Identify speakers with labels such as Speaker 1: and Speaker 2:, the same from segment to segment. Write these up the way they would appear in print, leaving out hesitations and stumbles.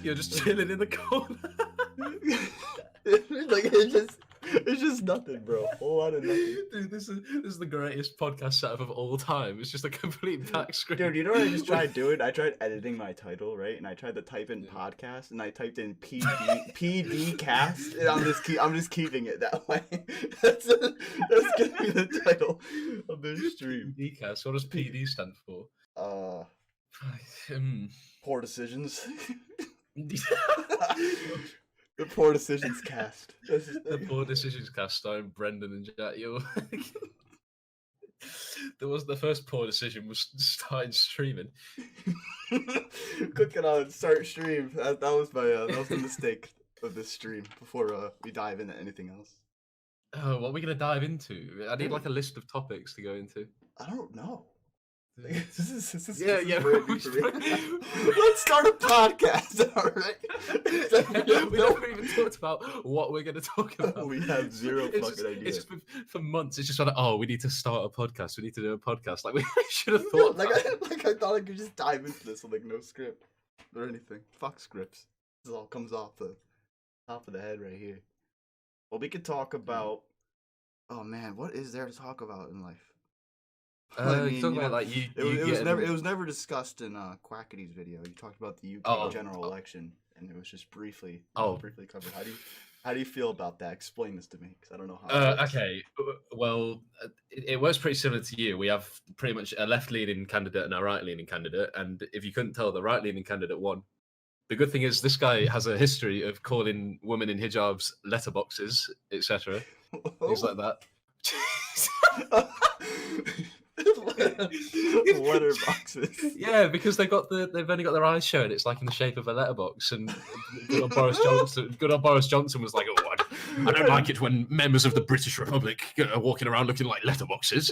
Speaker 1: You're just chilling in the corner.
Speaker 2: Like it's just nothing, bro. A whole lot of nothing.
Speaker 1: Dude, this is the greatest podcast setup of all time. It's just a complete back screen.
Speaker 2: Dude, you know what I just tried doing? I tried editing my title, right? And I tried to type in podcast, and I typed in PD cast, and I'm just keeping it that way. That's gonna be the title of this stream.
Speaker 1: PD cast. What does PD stand for?
Speaker 2: Poor decisions. The Poor Decisions cast.
Speaker 1: The Poor Decisions cast starring Brendan and Jack. The first poor decision was starting streaming.
Speaker 2: Clicking on start stream. That was the mistake of this stream. Before we dive into anything else.
Speaker 1: Oh, what are we gonna dive into? I need like a list of topics to go into.
Speaker 2: I don't know. This is
Speaker 1: yeah.
Speaker 2: Let's start a podcast, all right?
Speaker 1: We never even talked about what we're going to talk about.
Speaker 2: We have zero fucking idea.
Speaker 1: It's for months. It's just like, we need to start a podcast. We need to do a podcast. Like we should have thought.
Speaker 2: I thought I could just dive into this with like no script or anything. Fuck scripts. This all comes off the top of the head right here. Well, we could talk about. Oh man, what is there to talk about in life?
Speaker 1: It
Speaker 2: was never discussed in Quackity's video. You talked about the UK general election, and it was just briefly covered. How do you feel about that? Explain this to me, because I don't know how.
Speaker 1: Okay, well, it works pretty similar to you. We have pretty much a left-leaning candidate and a right-leaning candidate, and if you couldn't tell, the right-leaning candidate won. The good thing is this guy has a history of calling women in hijabs letterboxes, etc. Things like that.
Speaker 2: Letterboxes.
Speaker 1: Yeah, because they've only got their eyes showing. It's like in the shape of a letterbox. And good old Boris Johnson was like, I don't like it when members of the British Republic are walking around looking like letterboxes.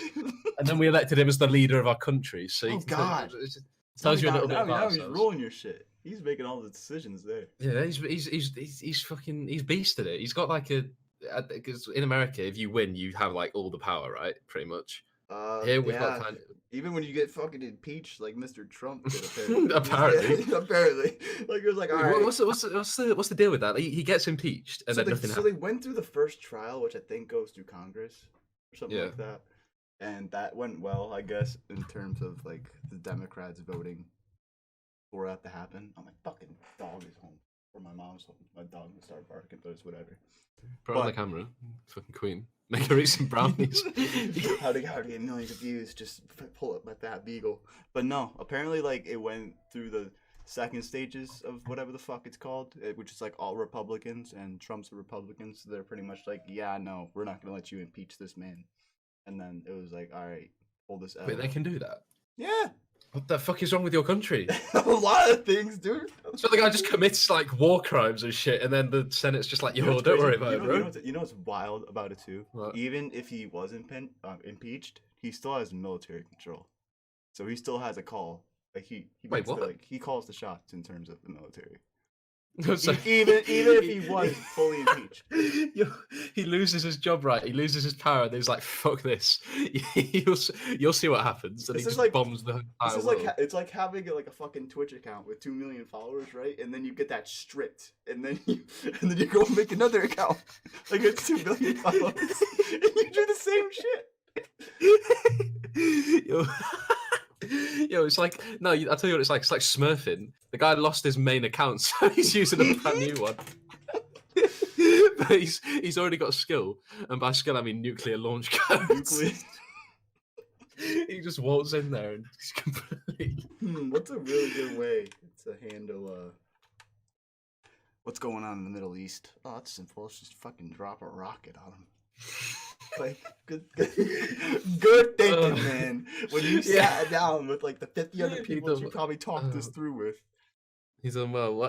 Speaker 1: And then we elected him as the leader of our country. So
Speaker 2: it
Speaker 1: tells you a little bit about
Speaker 2: ourselves. He's rolling your shit. He's making all the decisions there.
Speaker 1: Yeah, he's fucking beast at it. He's got like because in America, if you win, you have like all the power, right? Pretty much. Here we've got kind of...
Speaker 2: Even when you get fucking impeached, like Mr. Trump did,
Speaker 1: apparently.
Speaker 2: apparently, like it was like, all right.
Speaker 1: What's the deal with that? He gets impeached, and then nothing happens.
Speaker 2: So they went through the first trial, which I think goes through Congress or something like that, and that went well, I guess, in terms of like the Democrats voting for that to happen. Oh, my fucking dog is home, or my mom's home. My dog will start barking, but it's whatever.
Speaker 1: Put on the camera, fucking queen. Make her eat some brownies.
Speaker 2: How to get millions of views? Just pull up my fat beagle. But no, apparently, like it went through the second stages of whatever the fuck it's called, which is like all Republicans, and Trump's a Republican, so they're pretty much like, yeah, no, we're not gonna let you impeach this man. And then it was like, all right, pull this out.
Speaker 1: Wait, they can do that?
Speaker 2: Yeah.
Speaker 1: What the fuck is wrong with your country?
Speaker 2: A lot of things, dude.
Speaker 1: So the guy just commits like war crimes and shit, and then the Senate's just like, yo, don't worry about it, bro.
Speaker 2: You know what's wild about it too?
Speaker 1: What?
Speaker 2: Even if he was impeached, he still has military control, so he still has a call. Like he calls the shots in terms of the military.
Speaker 1: So,
Speaker 2: even if he was fully impeached,
Speaker 1: he loses his job, right? He loses his power, and he's like, "Fuck this! You'll see what happens." And he just bombs the entire world.
Speaker 2: It's like having like a fucking Twitch account with 2 million followers, right? And then you get that stripped, and then you go and make another account like it's 2 million followers, and you do the same shit.
Speaker 1: It's like I'll tell you what it's like. It's like smurfing. The guy lost his main account, so he's using a brand new one. But he's already got skill, and by skill I mean nuclear launch codes. He just walks in there and he's completely.
Speaker 2: What's a really good way to handle what's going on in the Middle East? Oh, that's simple. Let's just fucking drop a rocket on them. Like good thinking, man. When you sat down with like the 50 other people you probably talked this through with.
Speaker 1: He's done well.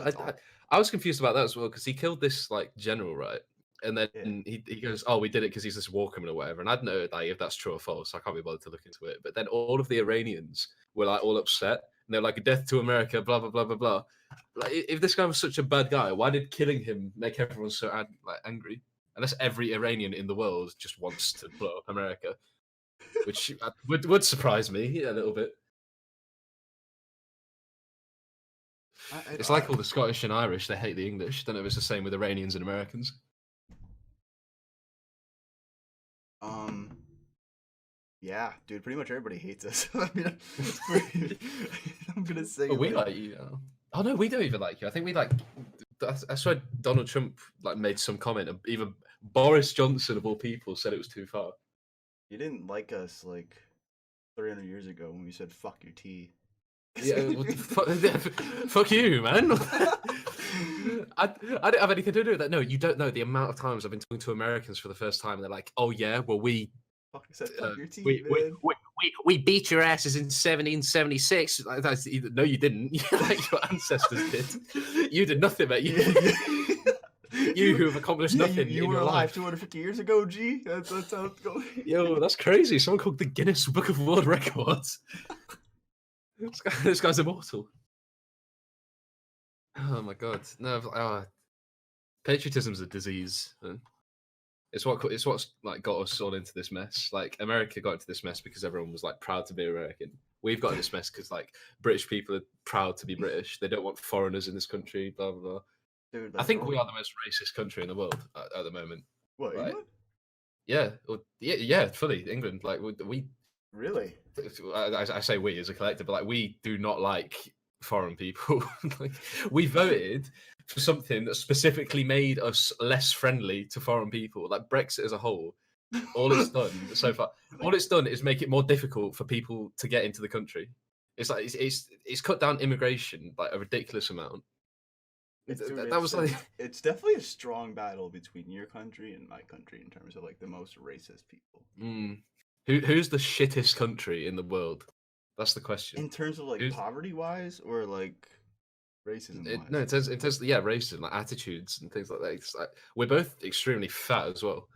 Speaker 1: I was confused about that as well, because he killed this like general, right? And then he goes, "Oh, we did it because he's this war criminal or whatever." And I don't know like, if that's true or false. I can't be bothered to look into it. But then all of the Iranians were like all upset. And they're like, "Death to America!" Blah blah blah blah blah. Like, if this guy was such a bad guy, why did killing him make everyone so angry? Unless every Iranian in the world just wants to blow up America, which would surprise me a little bit. It's like all the Scottish and Irish, they hate the English. Don't know if it's the same with Iranians and Americans.
Speaker 2: Yeah, dude, pretty much everybody hates us. I mean, I'm gonna say
Speaker 1: But we like you. Oh no, we don't even like you. I think we like. I swear Donald Trump like made some comment. Even Boris Johnson of all people said it was too far.
Speaker 2: You didn't like us like 300 years ago when we said "fuck your tea."
Speaker 1: Yeah, what the fuck you, man. I don't have anything to do with that. No, you don't know the amount of times I've been talking to Americans for the first time, and they're like, "Oh yeah, well we
Speaker 2: said fuck your tea, man.
Speaker 1: We beat your asses in 1776." No, you didn't. Like your ancestors did. You did nothing, mate. You who have accomplished nothing.
Speaker 2: You were alive 250 years ago, G. That's how it's going.
Speaker 1: Yo, that's crazy. Someone called the Guinness Book of World Records. This guy's immortal. Oh my god. No, patriotism's a disease. It's what's like got us all into this mess. Like America got into this mess because everyone was like proud to be American. We've got in this mess because like British people are proud to be British. They don't want foreigners in this country. Blah blah blah. Dude, I think we are the most racist country in the world at the moment.
Speaker 2: What,
Speaker 1: right?
Speaker 2: England?
Speaker 1: Yeah, yeah, fully England. Like we
Speaker 2: really.
Speaker 1: I say we as a collective, but like we do not like foreign people. Like, we voted for something that specifically made us less friendly to foreign people. Like Brexit as a whole, all it's done so far, all it's done is make it more difficult for people to get into the country. It's like it's cut down immigration by a ridiculous amount.
Speaker 2: It's definitely a strong battle between your country and my country in terms of like the most racist people.
Speaker 1: Who's the shittest country in the world? That's the question.
Speaker 2: In terms of like poverty wise or like racism wise?
Speaker 1: No, it says racism, like attitudes and things like that. It's like, we're both extremely fat as well.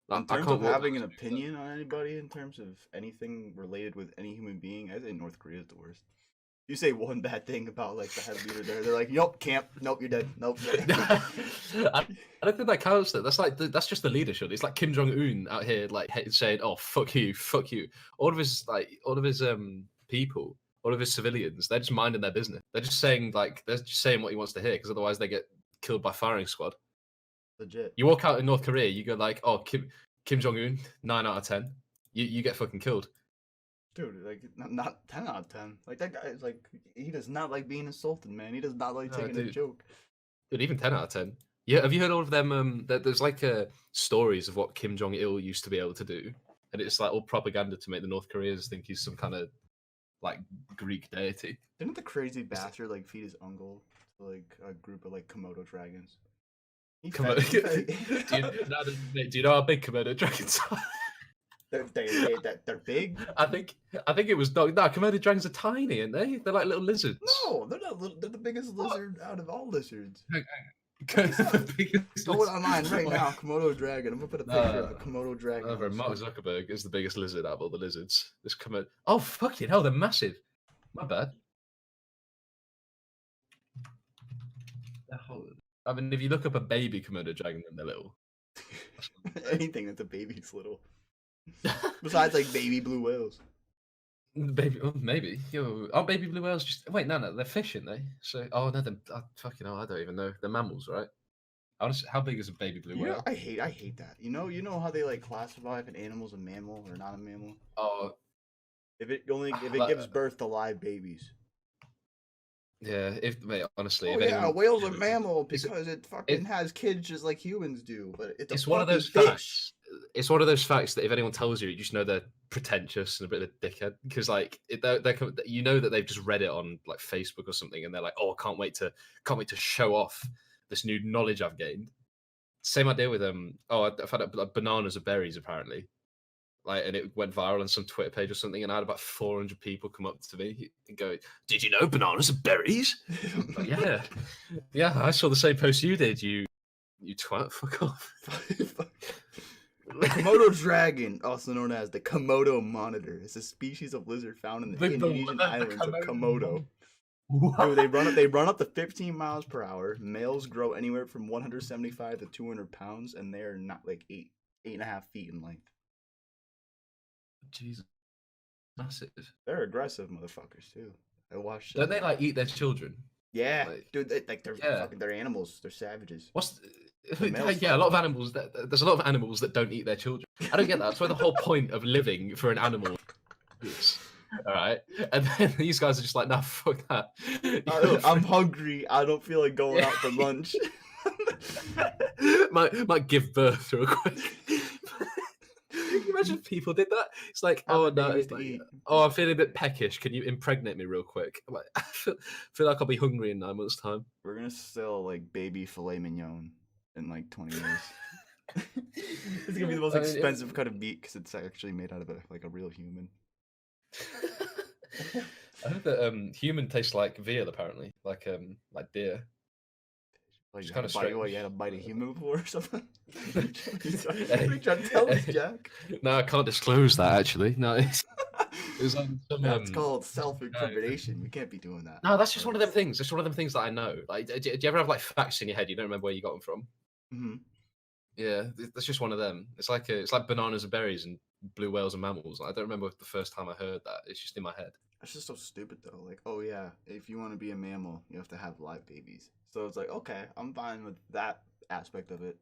Speaker 2: Like, in terms of having an opinion on anybody, in terms of anything related with any human being, I think North Korea is the worst. You say one bad thing about like the head leader there, they're like, "Nope, can't. Nope, you're dead. Nope."
Speaker 1: I don't think that counts. That's just the leadership. It's like Kim Jong Un out here, like saying, "Oh, fuck you, fuck you." All of his people, all of his civilians, they're just minding their business. They're just saying what he wants to hear, because otherwise they get killed by firing squad.
Speaker 2: Legit.
Speaker 1: You walk out in North Korea, you go like, "Oh, Kim Jong Un, 9 out of 10." You get fucking killed.
Speaker 2: Dude, like not 10 out of 10. Like that guy is like, he does not like being insulted, man. He does not like taking a joke.
Speaker 1: Dude, even 10 out of 10. Yeah, have you heard all of them? There's like stories of what Kim Jong Il used to be able to do, and it's like all propaganda to make the North Koreans think he's some kind of like Greek deity.
Speaker 2: Didn't the crazy bastard like feed his uncle to like a group of like Komodo dragons?
Speaker 1: Do you know how big Komodo dragons are?
Speaker 2: They're big.
Speaker 1: I think it was dog. No, Komodo dragons are tiny, aren't they? They're like little lizards.
Speaker 2: No, they're not little. They're the biggest lizard out of all lizards.
Speaker 1: Go
Speaker 2: online right now. Komodo dragon. I'm gonna put a picture of a Komodo dragon.
Speaker 1: Mark Zuckerberg is the biggest lizard out of all the lizards. This Komodo. Oh fucking hell! They're massive. My bad. I mean, if you look up a baby Komodo dragon, then they're little.
Speaker 2: Anything that's a baby's little. Besides, like baby blue whales.
Speaker 1: Baby, maybe. Aren't baby blue whales just? Wait, no, they're fish, aren't they? So, no, they're fucking hell. I don't even know. They're mammals, right? Honestly, how big is a baby blue whale?
Speaker 2: I hate that. You know how they like classify if an animal's a mammal or not a mammal?
Speaker 1: Oh,
Speaker 2: if it gives birth to live babies.
Speaker 1: Yeah, honestly,
Speaker 2: a whale's a mammal because it fucking has kids just like humans do. But it's one of those
Speaker 1: facts. It's one of those facts that if anyone tells you, you just know they're pretentious and a bit of a dickhead, because like you know that they've just read it on like Facebook or something, and they're like, "Oh, can't wait to show off this new knowledge I've gained." Same idea with I've had bananas are berries apparently. Like, and it went viral on some Twitter page or something, and I had about 400 people come up to me and go, "Did you know bananas are berries?" Like, yeah, I saw the same post you did. You twat, fuck off.
Speaker 2: The Komodo dragon, also known as the Komodo monitor, is a species of lizard found in the Indonesian islands of Komodo. Dude, they run up to 15 miles per hour. Males grow anywhere from 175 to 200 pounds, and they are not like 8.5 feet in length.
Speaker 1: Jesus, massive.
Speaker 2: They're aggressive motherfuckers too. I watched.
Speaker 1: Don't they like eat their children?
Speaker 2: Yeah,
Speaker 1: Like,
Speaker 2: dude, they're
Speaker 1: yeah.
Speaker 2: fucking, they're animals. They're savages.
Speaker 1: What's
Speaker 2: The males
Speaker 1: yeah, a
Speaker 2: fuck
Speaker 1: lot of
Speaker 2: them.
Speaker 1: animals there's a lot of animals that don't eat their children. I don't get that. That's where the whole point of living for an animal is. All right, and then these guys are just like, nah, fuck that.
Speaker 2: I'm hungry. I don't feel like going out for lunch.
Speaker 1: might give birth real quick. Can you imagine if people did that? It's like,
Speaker 2: Have
Speaker 1: oh
Speaker 2: the
Speaker 1: no,
Speaker 2: babies
Speaker 1: it's
Speaker 2: to
Speaker 1: like,
Speaker 2: eat.
Speaker 1: oh, I'm feeling a bit peckish. Can you impregnate me real quick? I'm like, I feel like I'll be hungry in 9 months' time.
Speaker 2: We're gonna sell like baby filet mignon in like 20 years. It's gonna be the most
Speaker 1: I mean,
Speaker 2: expensive cut of meat because it's actually made out of like a real human.
Speaker 1: I heard that human tastes like veal, apparently, like deer.
Speaker 2: Like
Speaker 1: It's
Speaker 2: you
Speaker 1: kind
Speaker 2: had
Speaker 1: of
Speaker 2: to bite,
Speaker 1: strange.
Speaker 2: what, you had to bite a human before or something?
Speaker 1: Hey,
Speaker 2: You trying to tell us,
Speaker 1: hey.
Speaker 2: Jack?
Speaker 1: No, I can't disclose that actually. No, it was on some.
Speaker 2: That's called
Speaker 1: No,
Speaker 2: self-incrimination. We can't be doing that.
Speaker 1: no, that's just one of them things. It's one of them things that I know. Like, do you ever have like facts in your head you don't remember where you got them from?
Speaker 2: Mm-hmm.
Speaker 1: Yeah, that's just one of them. It's like bananas and berries and blue whales and mammals. I don't remember the first time I heard that. It's just in my head.
Speaker 2: That's just so stupid though. Like, oh yeah, if you want to be a mammal, you have to have live babies. So it's like, okay, I'm fine with that aspect of it.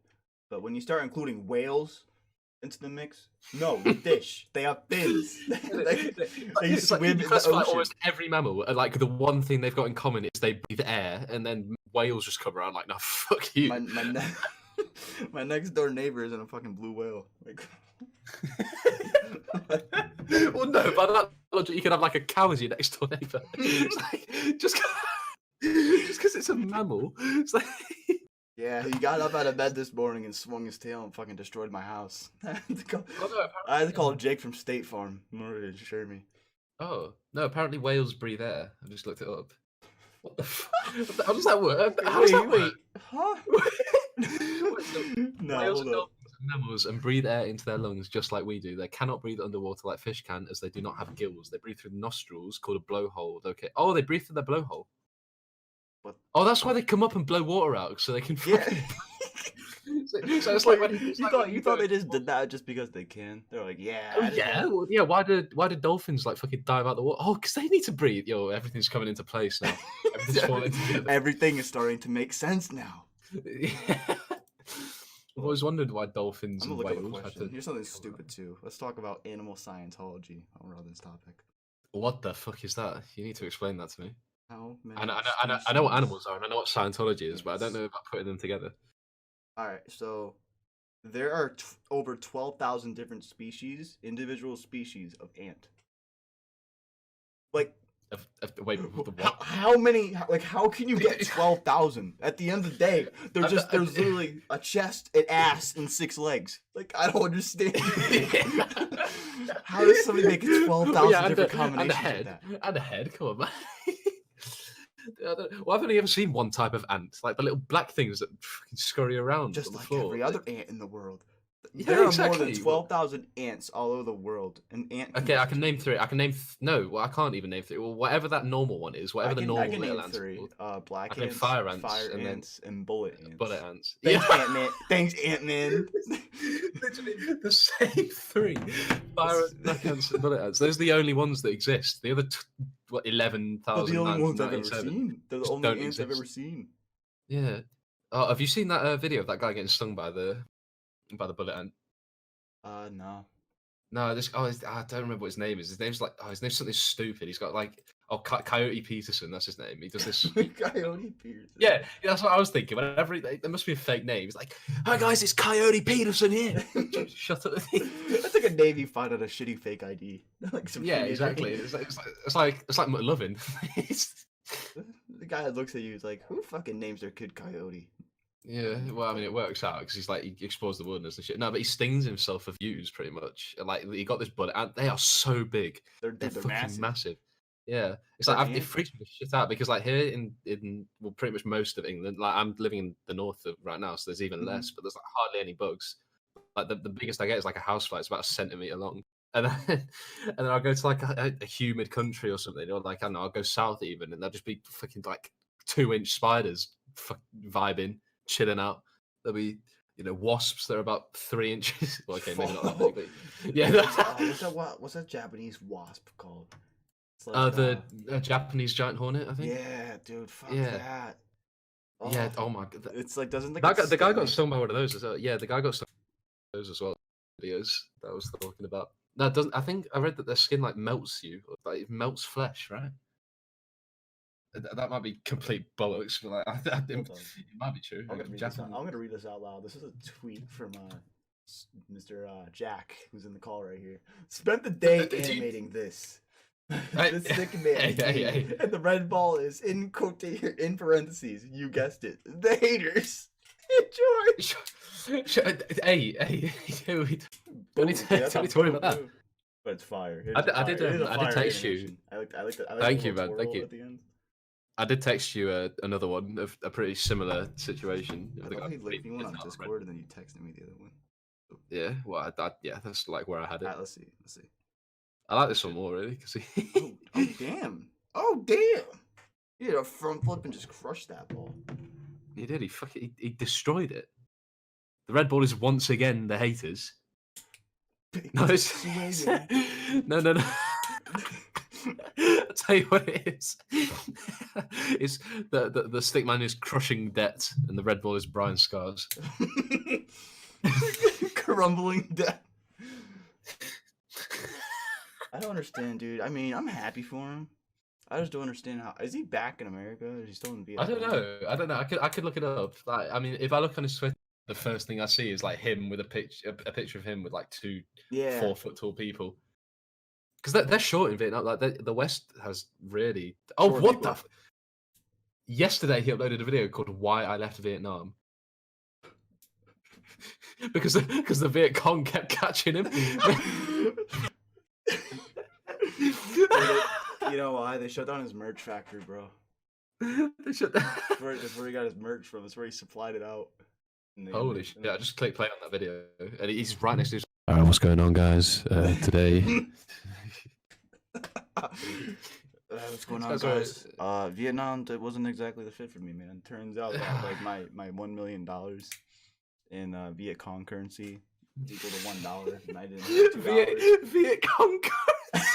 Speaker 2: But when you start including whales into the mix, no, the fish. They have fins. they
Speaker 1: It's like
Speaker 2: swim in
Speaker 1: you
Speaker 2: the
Speaker 1: classify
Speaker 2: ocean.
Speaker 1: almost every mammal, and like the one thing they've got in common is they breathe air, and then whales just come around like, no, fuck you.
Speaker 2: My next door neighbor is in a fucking blue whale. Like,
Speaker 1: well, no, by that logic, you can have like a cow as your next door neighbor. It's like, just because it's a mammal, it's like.
Speaker 2: yeah, he got up out of bed this morning and swung his tail and fucking destroyed my house. I had to call Jake from State Farm in order to insure me.
Speaker 1: Oh no! Apparently whales breathe air. I just looked it up. What the? How does that work? How does that work?
Speaker 2: Huh? No,
Speaker 1: Whales
Speaker 2: hold
Speaker 1: are
Speaker 2: up.
Speaker 1: mammals and breathe air into their lungs just like we do. They cannot breathe underwater like fish can, as they do not have gills. They breathe through nostrils called a blowhole. Okay. Oh, they breathe through their blowhole.
Speaker 2: What?
Speaker 1: Oh, that's why they come up and blow water out, so they can.
Speaker 2: Yeah.
Speaker 1: So it's like when
Speaker 2: you thought they just did that just because they can. They're like, yeah.
Speaker 1: Oh, yeah, well, yeah. Why did dolphins like fucking dive out the water? Oh, because they need to breathe. Yo, everything's coming into place now. Everything's falling together.
Speaker 2: Everything is starting to make sense now.
Speaker 1: Yeah. I've always wondered why dolphins
Speaker 2: I'm
Speaker 1: and
Speaker 2: gonna look up a
Speaker 1: whales had
Speaker 2: question.
Speaker 1: to.
Speaker 2: Here's something stupid too. Let's talk about animal Scientology on this topic.
Speaker 1: What the fuck is that? You need to explain that to me.
Speaker 2: How many
Speaker 1: I know what animals are, and I know what Scientology is, but I don't
Speaker 2: Yes.
Speaker 1: know about putting them together.
Speaker 2: All right, so there are over 12,000 different species, individual species of ant. Like,
Speaker 1: Wait, what?
Speaker 2: how many? Like, how can you get 12,000? At the end of the day, there's literally a chest, an ass, and 6 legs. Like, I don't understand. How does somebody make 12,000 different combinations
Speaker 1: and the
Speaker 2: of
Speaker 1: head,
Speaker 2: that?
Speaker 1: and the head? Come on, man. Well, I've only ever seen one type of ant, like the little black things that fucking scurry around
Speaker 2: Just
Speaker 1: on the
Speaker 2: like
Speaker 1: floor.
Speaker 2: every other ant in the world.
Speaker 1: Yeah,
Speaker 2: There are more
Speaker 1: exactly.
Speaker 2: than 12,000 ants all over the world. An ant.
Speaker 1: Okay, I can name 3. I can name no. Well, I can't even name 3. Well, whatever that normal one is, whatever the normal
Speaker 2: I can
Speaker 1: little
Speaker 2: name
Speaker 1: ants are
Speaker 2: 3.
Speaker 1: called.
Speaker 2: Black
Speaker 1: I can
Speaker 2: ants,
Speaker 1: name fire ants, and then
Speaker 2: and bullet ants.
Speaker 1: bullet ants.
Speaker 2: Thanks,
Speaker 1: Yeah.
Speaker 2: Ant-Man. Thanks, Ant-Man.
Speaker 1: Literally the same 3. Fire ants, black ants, and bullet ants. Those are the only ones that exist. The other 11,000.
Speaker 2: They're the only ones I've ever seen. They're the
Speaker 1: just
Speaker 2: only
Speaker 1: don't
Speaker 2: ants I've ever
Speaker 1: exist.
Speaker 2: seen.
Speaker 1: Yeah. Oh, have you seen that video of that guy getting stung by the bullet ant?
Speaker 2: No.
Speaker 1: No, I don't remember what his name is. His name's something stupid. He's got like Coyote Peterson. That's his name. He does this.
Speaker 2: Coyote Peterson.
Speaker 1: Yeah, that's what I was thinking. Whenever there must be a fake name. He's like, "Hi guys, it's Coyote Peterson here." Shut up.
Speaker 2: That's like a Navy find out a shitty fake ID. Like some
Speaker 1: Yeah,
Speaker 2: shitty
Speaker 1: exactly.
Speaker 2: ID.
Speaker 1: It's like McLovin.
Speaker 2: The guy that looks at you is like, who fucking names their kid Coyote?
Speaker 1: Yeah, well, I mean, it works out because he's like he explores the wilderness and shit. No, but he stings himself for views, pretty much. And, like he got this bullet, and they are so big. They're fucking massive. Yeah, it's like it freaks me the shit out because like here in well, pretty much most of England, like I'm living in the north of right now, so there's even less. But there's like hardly any bugs. Like the biggest I get is like a housefly. It's about a centimeter long. And then I'll go to like a humid country or something, or like I don't know, I'll go south even, and there'll just be fucking like 2-inch spiders vibing, chilling out. There'll be wasps that are about 3 inches. Well, okay, maybe not that big, but yeah.
Speaker 2: What's that Japanese wasp called? It's like,
Speaker 1: The Japanese giant hornet, I think.
Speaker 2: yeah, dude, fuck
Speaker 1: Yeah.
Speaker 2: that.
Speaker 1: Yeah.
Speaker 2: Oh,
Speaker 1: Oh my god.
Speaker 2: it's like doesn't like
Speaker 1: That guy,
Speaker 2: it
Speaker 1: the guy got
Speaker 2: sting?
Speaker 1: stung by one of those as well. Yeah, the guy got stung by those as well. Videos that I was talking about. That doesn't. I think I read that their skin like melts you, like it melts flesh, right? That might be complete bollocks, but like it might be true.
Speaker 2: I'm gonna read this out loud. This is a tweet from Mr. Jack, who's in the call right here. Spent the day animating this. This sick man, and the red ball is in parentheses. You guessed it. The haters. Enjoy.
Speaker 1: Hey, don't need to worry about that.
Speaker 2: But it's fire.
Speaker 1: I did text you.
Speaker 2: I like
Speaker 1: Thank you, man. Thank you.
Speaker 2: At the end.
Speaker 1: I did text you another one of a pretty similar situation.
Speaker 2: I thought he'd link me one on Discord, and then you texted me the other one.
Speaker 1: Yeah, well, yeah, that's like where I had it.
Speaker 2: Right, let's see.
Speaker 1: I like this one more, really, because
Speaker 2: oh damn! Oh damn! He did a front flip and just crushed that ball.
Speaker 1: He did. He destroyed it. The red ball is once again the haters. No, no. I'll tell you what it is. It's the stick man is crushing debt, and the red ball is Brian Scars.
Speaker 2: Crumbling debt. I don't understand, dude. I mean, I'm happy for him. I just don't understand how. Is he back in America? Or is he still in Vietnam?
Speaker 1: I don't know. I could look it up. Like, I mean, if I look on his Twitter, the first thing I see is like him with a picture of him with like two 4 foot tall people. Because they're short in Vietnam. Like the West has really. Oh, short what people. Yesterday he uploaded a video called "Why I Left Vietnam." because the Viet Cong kept catching him.
Speaker 2: You know why? They shut down his merch factory, bro.
Speaker 1: They shut down.
Speaker 2: That's where he got his merch from. That's where he supplied it out.
Speaker 1: Holy shit! Yeah, I just click play on that video, and he's right next to his. All right, what's going on, guys? Today.
Speaker 2: What's going on, guys? Vietnam wasn't exactly the fit for me, man. Turns out that like my $1 million in Viet Cong currency is equal to $1, and I didn't have $2.
Speaker 1: Viet Cong currency.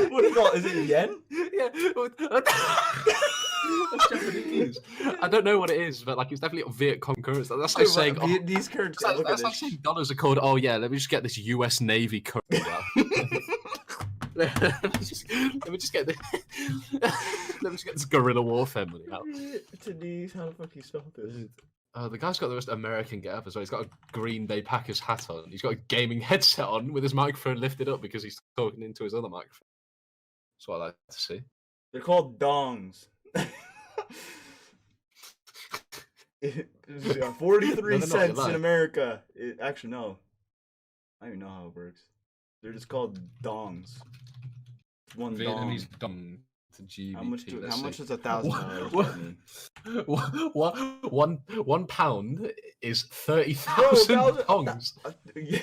Speaker 2: What is it called? Is it yen?
Speaker 1: Yeah. That's Japanese. I don't know what it is, but like it's definitely Viet Cong currency. That's like saying
Speaker 2: Vietnamese currency.
Speaker 1: That's like saying dollars are called. Oh yeah, let me just get this U.S. Navy currency. let me just get this guerrilla warfare money out.
Speaker 2: Vietnamese, how the fuck you spell this?
Speaker 1: The guy's got the most American get up as well. He's got a Green Bay Packers hat on. He's got a gaming headset on with his microphone lifted up because he's talking into his other microphone. That's what I like to see.
Speaker 2: They're called dongs. 43 cents in America. Actually, no. I don't even know how it works. They're just called dongs. One
Speaker 1: Vietnamese dong to GBP.
Speaker 2: How much does $1,000 mean?
Speaker 1: One pound is 30,000 dongs.
Speaker 2: Yeah.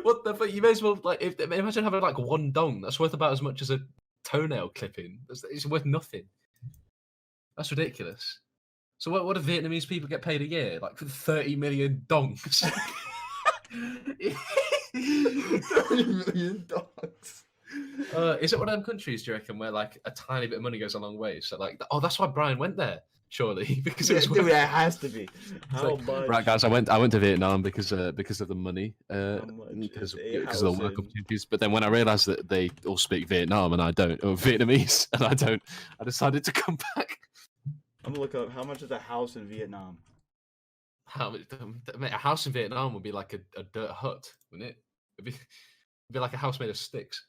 Speaker 1: What the fuck? You may as well like imagine having like one dong. That's worth about as much as a toenail clipping. It's worth nothing. That's ridiculous. So what do Vietnamese people get paid a year? Like for 30 million dongs.
Speaker 2: 30 million dongs.
Speaker 1: Is it one of them countries, do you reckon, where like a tiny bit of money goes a long way? So like, that's why Brian went there, surely, because it was.
Speaker 2: Dude, it has to be. How much?
Speaker 1: Right, guys, I went to Vietnam because of the money, because of the work opportunities. But then when I realised that they all speak Vietnam and I don't, or Vietnamese and I don't, I decided to come back.
Speaker 2: I'm gonna look up how much is a house in Vietnam.
Speaker 1: A house in Vietnam would be like a dirt hut, wouldn't it? It'd be like a house made of sticks.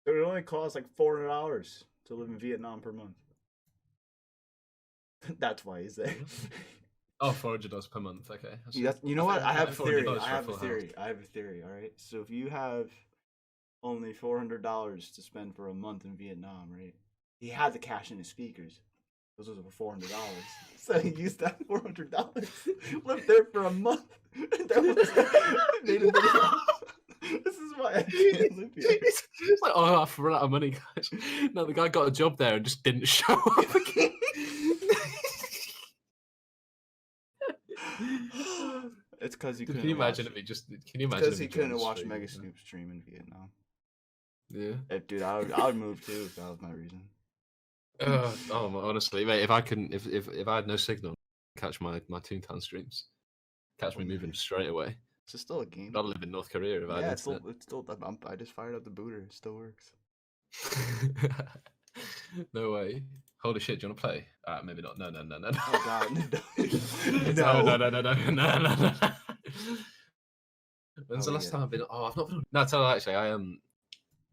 Speaker 2: It only costs like $400 to live in Vietnam per month. That's why he's there.
Speaker 1: Oh, $400 per month. Okay.
Speaker 2: You know what? I have a theory. I have a theory. All right. So if you have only $400 to spend for a month in Vietnam, right? He had to cash in his speakers. Those were for $400. So he used that $400, lived there for a month. That was made a video. This is why I can't live here.
Speaker 1: It's like, oh, I've run out of money, guys. No, the guy got a job there and just didn't show up again.
Speaker 2: It's because
Speaker 1: Can you imagine if he just? Can you imagine
Speaker 2: because
Speaker 1: if
Speaker 2: he
Speaker 1: joined
Speaker 2: couldn't
Speaker 1: the
Speaker 2: watch
Speaker 1: stream,
Speaker 2: Mega
Speaker 1: you know?
Speaker 2: Snoop stream in Vietnam.
Speaker 1: Yeah.
Speaker 2: Dude, I would move too if that was my reason.
Speaker 1: Honestly, mate, if I couldn't, if I had no signal, catch my Toontown streams, catch me moving straight away.
Speaker 2: It's just still a game.
Speaker 1: Gotta live in North Korea if I had
Speaker 2: Yeah, it's
Speaker 1: internet.
Speaker 2: still. I just fired up the booter. It still works.
Speaker 1: No way. Holy shit, do you want to play? Maybe not. No.
Speaker 2: Oh god,
Speaker 1: No. When's the
Speaker 2: Oh,
Speaker 1: last
Speaker 2: yeah.
Speaker 1: time I've been? Oh, I've not been. No, tell her actually.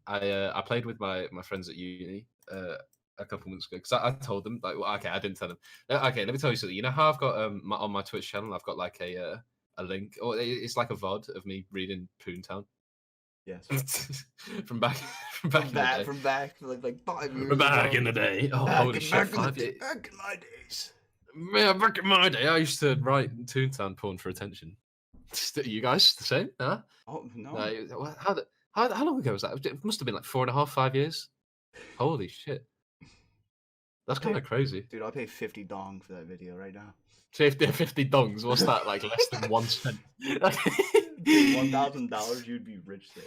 Speaker 1: I played with my friends at uni a couple months ago because I told them like, well, okay, I didn't tell them. Okay, let me tell you something. You know how I've got on my Twitch channel, I've got like a link, or it's like a VOD of me reading Poontown.
Speaker 2: Yes.
Speaker 1: from back in the day.
Speaker 2: From back like 5 years
Speaker 1: From back
Speaker 2: ago.
Speaker 1: in the day. Oh, holy shit!
Speaker 2: Back in my days.
Speaker 1: Man, back in my day, I used to write Toontown porn for attention. You guys the same? Huh?
Speaker 2: Oh no.
Speaker 1: How long ago was that? It must have been like 4.5, 5 years. Holy shit. That's kind of crazy.
Speaker 2: Dude, I'll pay 50 dong for that video right now.
Speaker 1: 50 dongs. What's that? Like less than 1 cent.
Speaker 2: $1,000, you'd be rich there,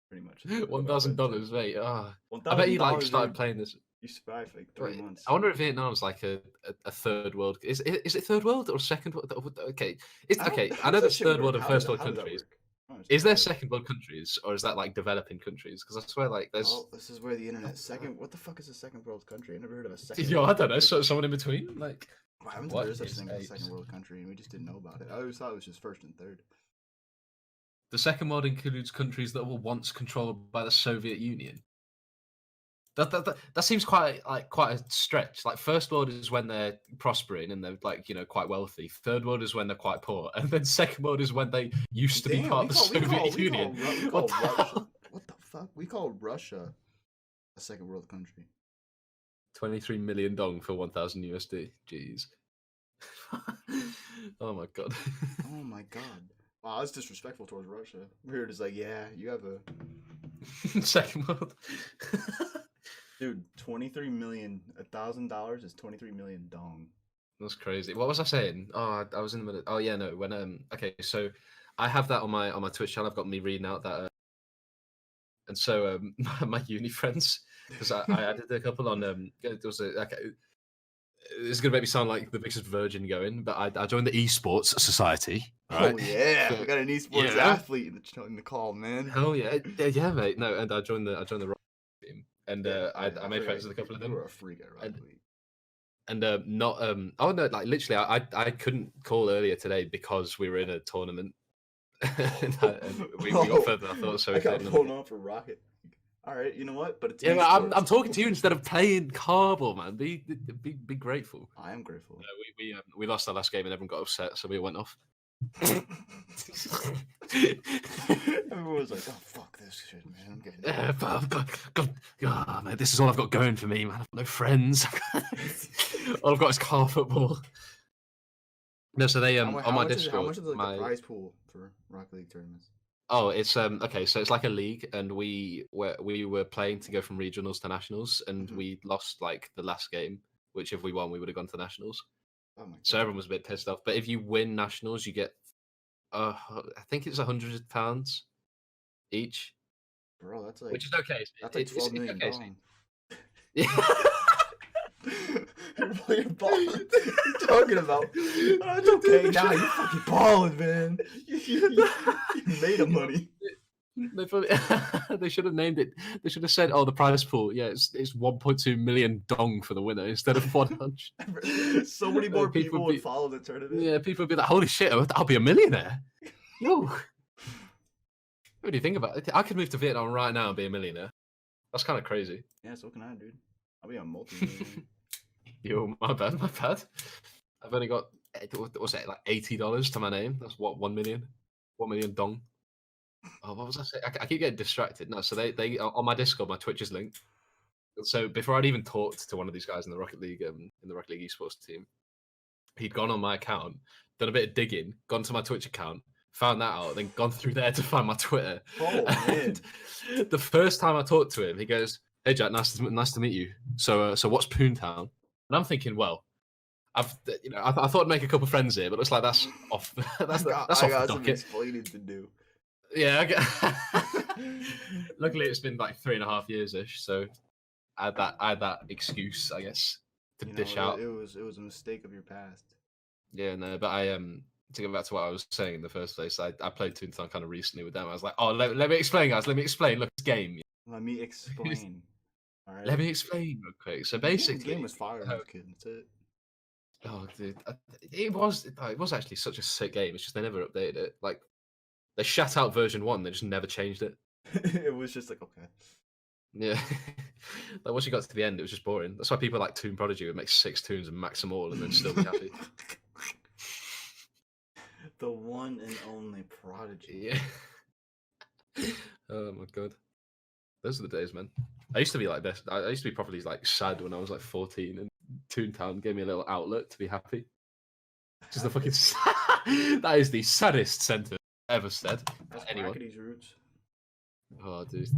Speaker 2: pretty much.
Speaker 1: $1,000, mate. I bet you like started playing this.
Speaker 2: You survived for like 3 months.
Speaker 1: I wonder if Vietnam's like a third world. Is it third world or second world? Okay, I know there's third world and first world countries. Is there second world countries or is that like developing countries? Because I swear, like, there's.
Speaker 2: Oh, this is where the internet second. What the fuck is a second world country? I never heard of a second.
Speaker 1: Yo, I don't know. Someone in between, like.
Speaker 2: I haven't heard of such thing as a second world country, and we just didn't know about it. I always thought it was just first and third.
Speaker 1: The second world includes countries that were once controlled by the Soviet Union. That seems quite a stretch. Like first world is when they're prospering and they're like quite wealthy. Third world is when they're quite poor, and then second world is when they used to be part of the Soviet Union.
Speaker 2: What the fuck? We call Russia a second world country.
Speaker 1: 23 million dong for 1,000 USD. Jeez. Oh my god.
Speaker 2: Oh my god. Wow, that's disrespectful towards Russia. We're just like, yeah, you have a
Speaker 1: second world.
Speaker 2: Dude, 23 million, $1,000 is 23 million dong.
Speaker 1: That's crazy. What was I saying? Oh, I was in the middle. Oh yeah, no. When okay, so I have that on my Twitch channel. I've got me reading out that, and so my uni friends, because I added a couple on. There was okay. This is gonna make me sound like the biggest virgin going, but I joined the esports society. Right?
Speaker 2: Oh yeah, so, we got an esports athlete in the call, man.
Speaker 1: Hell yeah, yeah, mate. No, and I joined the Rubik team. And I made friends with a couple of them.
Speaker 2: You were a freak at rugby.
Speaker 1: And not oh no, like literally I couldn't call earlier today because we were in a tournament. and we got further than I thought. So
Speaker 2: I got pulled on for Rocket. All right, you know what? But it's
Speaker 1: I'm talking to you instead of playing cardboard, man. Be grateful.
Speaker 2: I am grateful.
Speaker 1: We lost our last game and everyone got upset, so we went off.
Speaker 2: Everyone was like, "Oh fuck this shit, man! I'm getting
Speaker 1: God, man, this is all I've got going for me, man. I've got no friends. All I've got is car football." No, so they on my Discord.
Speaker 2: How much is the prize pool for Rocket League tournaments?
Speaker 1: Oh, it's okay. So it's like a league, and we were playing to go from regionals to nationals, and we lost like the last game. Which if we won, we would have gone to nationals.
Speaker 2: Oh my God.
Speaker 1: So everyone was a bit pissed off. But if you win nationals, you get, I think it's £100 each.
Speaker 2: Bro, that's like,
Speaker 1: which is okay.
Speaker 2: That's like 12 million dong.
Speaker 1: Yeah.
Speaker 2: You're balling. What are you talking about? Oh, it's okay. Nah, you're fucking balling, man. You made a money.
Speaker 1: They should have named it. They should have said, "Oh, the prize pool. Yeah, it's 1.2 million dong for the winner instead of 100."
Speaker 2: So many more people would follow the tournament.
Speaker 1: Yeah, people would be like, "Holy shit, I'll be a millionaire." Yo, what do you think about it? I could move to Vietnam right now and be a millionaire. That's kind of crazy.
Speaker 2: Yeah, so can I, dude. I'll be a multi-millionaire.
Speaker 1: Yo, my bad. I've only got what's it like $80 to my name. That's what 1 million dong. Oh, what was I saying? I keep getting distracted. No, so they on my Discord, my Twitch is linked. So before I'd even talked to one of these guys in the Rocket League esports team, he'd gone on my account, done a bit of digging, gone to my Twitch account, found that out, then gone through there to find my Twitter.
Speaker 2: Oh man!
Speaker 1: The first time I talked to him, he goes, "Hey Jack, nice to meet you. So what's Poontown?" And I'm thinking, well, I thought I'd make a couple friends here, but looks like that's off. That's
Speaker 2: I
Speaker 1: off
Speaker 2: got
Speaker 1: the
Speaker 2: some
Speaker 1: docket.
Speaker 2: explaining to do.
Speaker 1: Yeah. Luckily, it's been like 3.5 years ish, so I had that excuse, I guess, to dish out.
Speaker 2: It was a mistake of your past.
Speaker 1: Yeah, no, but to go back to what I was saying in the first place, I played Toontown kind of recently with them. I was like, oh, let me explain, guys. Let me explain. Look, this game.
Speaker 2: Let me explain. All right.
Speaker 1: Let me explain real quick. So
Speaker 2: The
Speaker 1: basically,
Speaker 2: game was fire when I was a kid. That's it.
Speaker 1: Oh, dude, it was actually such a sick game. It's just they never updated it. Like they shut out version 1, they just never changed it.
Speaker 2: It was just like okay.
Speaker 1: Yeah, like once you got to the end, it was just boring. That's why people like Toon Prodigy would make 6 tunes and max them all, and then still be happy.
Speaker 2: The one and only Prodigy.
Speaker 1: Yeah. Oh my god, those are the days, man. I used to be like this. I used to be properly like sad when I was like 14, and Toontown gave me a little outlet to be happy. Just the fucking that is the saddest sentence ever said.
Speaker 2: That's
Speaker 1: Anyone?
Speaker 2: Brackety's roots.
Speaker 1: Oh, dude.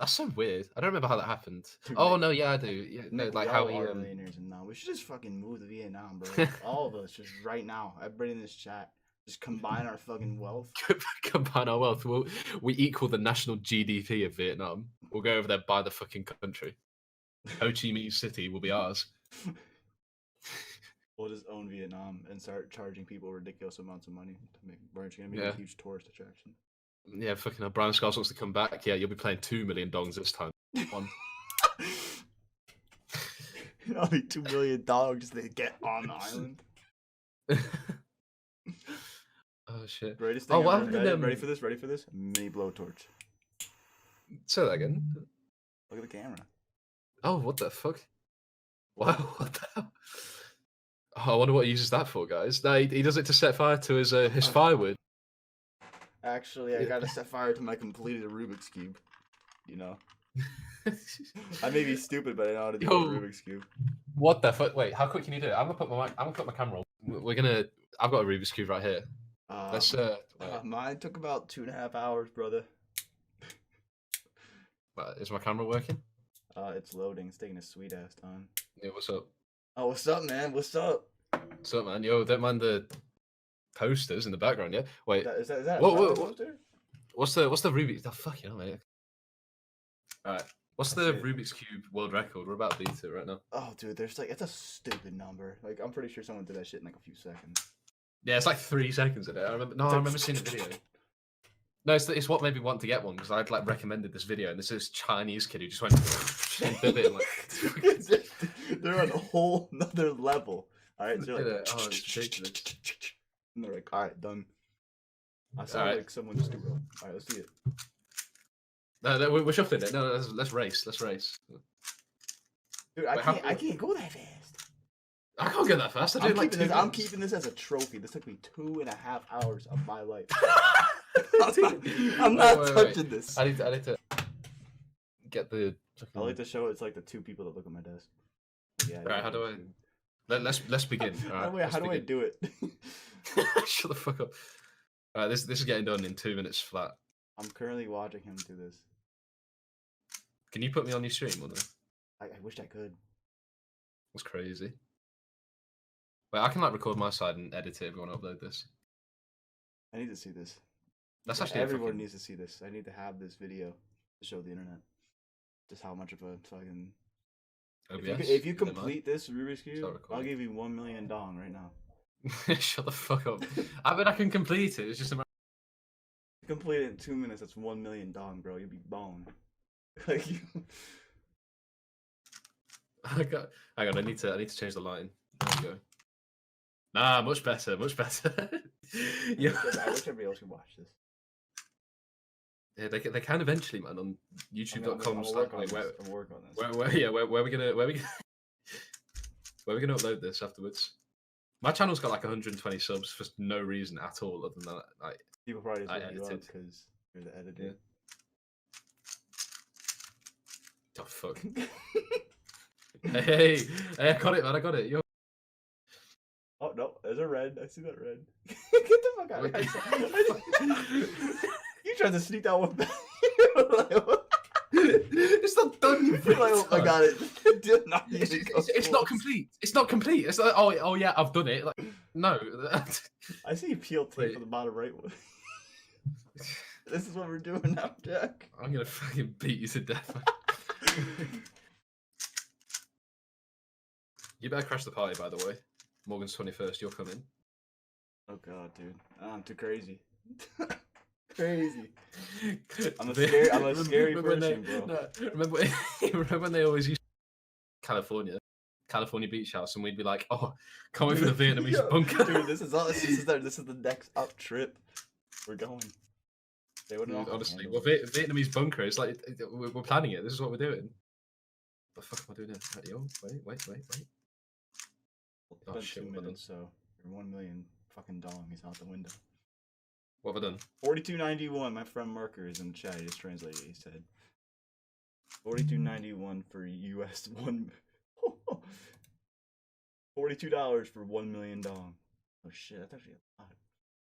Speaker 1: That's so weird. I don't remember how that happened. Oh no, yeah, I do. Yeah, no, like how he
Speaker 2: millionaires and now we should just fucking move to Vietnam, bro. All of us, just right now. Everybody in this chat, just combine our fucking wealth.
Speaker 1: Combine our wealth. We equal the national GDP of Vietnam. We'll go over there, buy the fucking country. Ho Chi Minh City will be ours.
Speaker 2: We'll just own Vietnam and start charging people ridiculous amounts of money to make. We're gonna be a huge tourist attraction.
Speaker 1: Yeah, fucking hell. Brian Scars wants to come back. Yeah, you'll be playing $2 million this time. One.
Speaker 2: That'll be $2 million just to get on the island.
Speaker 1: Oh shit!
Speaker 2: Greatest thing ever. Ready for this? Ready for this? Mini blowtorch.
Speaker 1: Say that again.
Speaker 2: Look at the camera.
Speaker 1: Oh, what the fuck? Wow, what the hell? Oh, I wonder what he uses that for, guys. No, he does it to set fire to his firewood.
Speaker 2: Actually, I gotta set fire to my completed Rubik's Cube. You know? I may be stupid, but I know how to do a Rubik's Cube.
Speaker 1: What the fuck? Wait, how quick can you do it? I'm gonna put my camera on. I've got a Rubik's Cube right here. Let's
Speaker 2: mine took about 2.5 hours, brother.
Speaker 1: Is my camera working?
Speaker 2: It's loading. It's taking a sweet ass time.
Speaker 1: Yeah, what's up?
Speaker 2: Oh, what's up, man? What's up?
Speaker 1: What's up, man? Yo, don't mind the posters in the background, yeah? Wait.
Speaker 2: Is that
Speaker 1: whoa.
Speaker 2: poster?
Speaker 1: What's the Rubik's? Oh, fucking hell, mate. Alright. What's the Rubik's Cube world record? We're about to beat it right now.
Speaker 2: Oh, dude, it's a stupid number. Like, I'm pretty sure someone did that shit in like a few seconds.
Speaker 1: Yeah, it's like 3 seconds in it. I remember seeing the video. No, it's what made me want to get one because I'd like recommended this video, and this Chinese kid who just went and did it. Like,
Speaker 2: they're on a whole nother level. All right, so
Speaker 1: they're like,
Speaker 2: and they're like, all right, done. I sound like someone stupid. All right, let's see it.
Speaker 1: No, we're shuffling it. No, let's race. Let's race.
Speaker 2: Dude, I can't go that fast.
Speaker 1: I can't get that fast.
Speaker 2: I'm keeping this as a trophy. This took me 2.5 hours of my life. I'm not touching this.
Speaker 1: I need to get the.
Speaker 2: I like to show it's like the 2 people that look at my desk. Yeah.
Speaker 1: All right, how do I? Let's begin. All right,
Speaker 2: how do I do it?
Speaker 1: Shut the fuck up. All right, this is getting done in 2 minutes flat.
Speaker 2: I'm currently watching him do this.
Speaker 1: Can you put me on your stream or no?
Speaker 2: I wish I could.
Speaker 1: That's crazy. Wait, I can like record my side and edit it if you want to upload this.
Speaker 2: I need to see this.
Speaker 1: That's actually
Speaker 2: everyone needs to see this. I need to have this video to show the internet just how much of a fucking.
Speaker 1: OBS?
Speaker 2: If you complete this Rubik's Cube, I'll give you 1 million dong right now.
Speaker 1: Shut the fuck up. I mean, I can complete it. It's just a matter.
Speaker 2: Complete it in 2 minutes. That's 1 million dong, bro. You'll be boned. Like you.
Speaker 1: Hang on. I need to change the line. There we go. Nah, much better.
Speaker 2: Yeah. I wish everybody else could watch this.
Speaker 1: Yeah, they can eventually, man. On YouTube.com.
Speaker 2: I'm working on this.
Speaker 1: Where are we gonna upload this afterwards? My channel's got like 120 subs for no reason at all, other than that. Like,
Speaker 2: people probably just look you up because you're the editor.
Speaker 1: Yeah. Oh fuck. hey, I got it, man. I got it. Yo.
Speaker 2: Oh no, there's a red. I see that red. Get the fuck out of here. You tried to sneak that one back.
Speaker 1: It's not done. You
Speaker 2: You're like, oh, I got it. Did not need to go
Speaker 1: It's not complete. It's not complete. It's like, oh yeah, I've done it. Like, no.
Speaker 2: I see peel tape
Speaker 1: Wait.
Speaker 2: on the bottom right one. This is what we're doing now, Jack.
Speaker 1: I'm gonna fucking beat you to death. You better crash the party, by the way. Morgan's 21st. You're coming.
Speaker 2: Oh god, dude. I'm too crazy. Crazy. I'm a scary person, bro.
Speaker 1: No, remember when they always used California beach house, and we'd be like, "Oh, can't wait for the Vietnamese bunker."
Speaker 2: Dude, this is the next up trip. We're going. They wouldn't know.
Speaker 1: Honestly, well, Vietnamese bunker is like we're planning it. This is what we're doing. What the fuck am I doing here? Wait.
Speaker 2: Oh shit, 2 minutes, so 1 million fucking dong is out the window.
Speaker 1: What have I done?
Speaker 2: 42.91. My friend Marker is in the chat. He just translated it. He said 42.91 for US one. $42 for 1 million dong. Oh shit, that's actually a lot.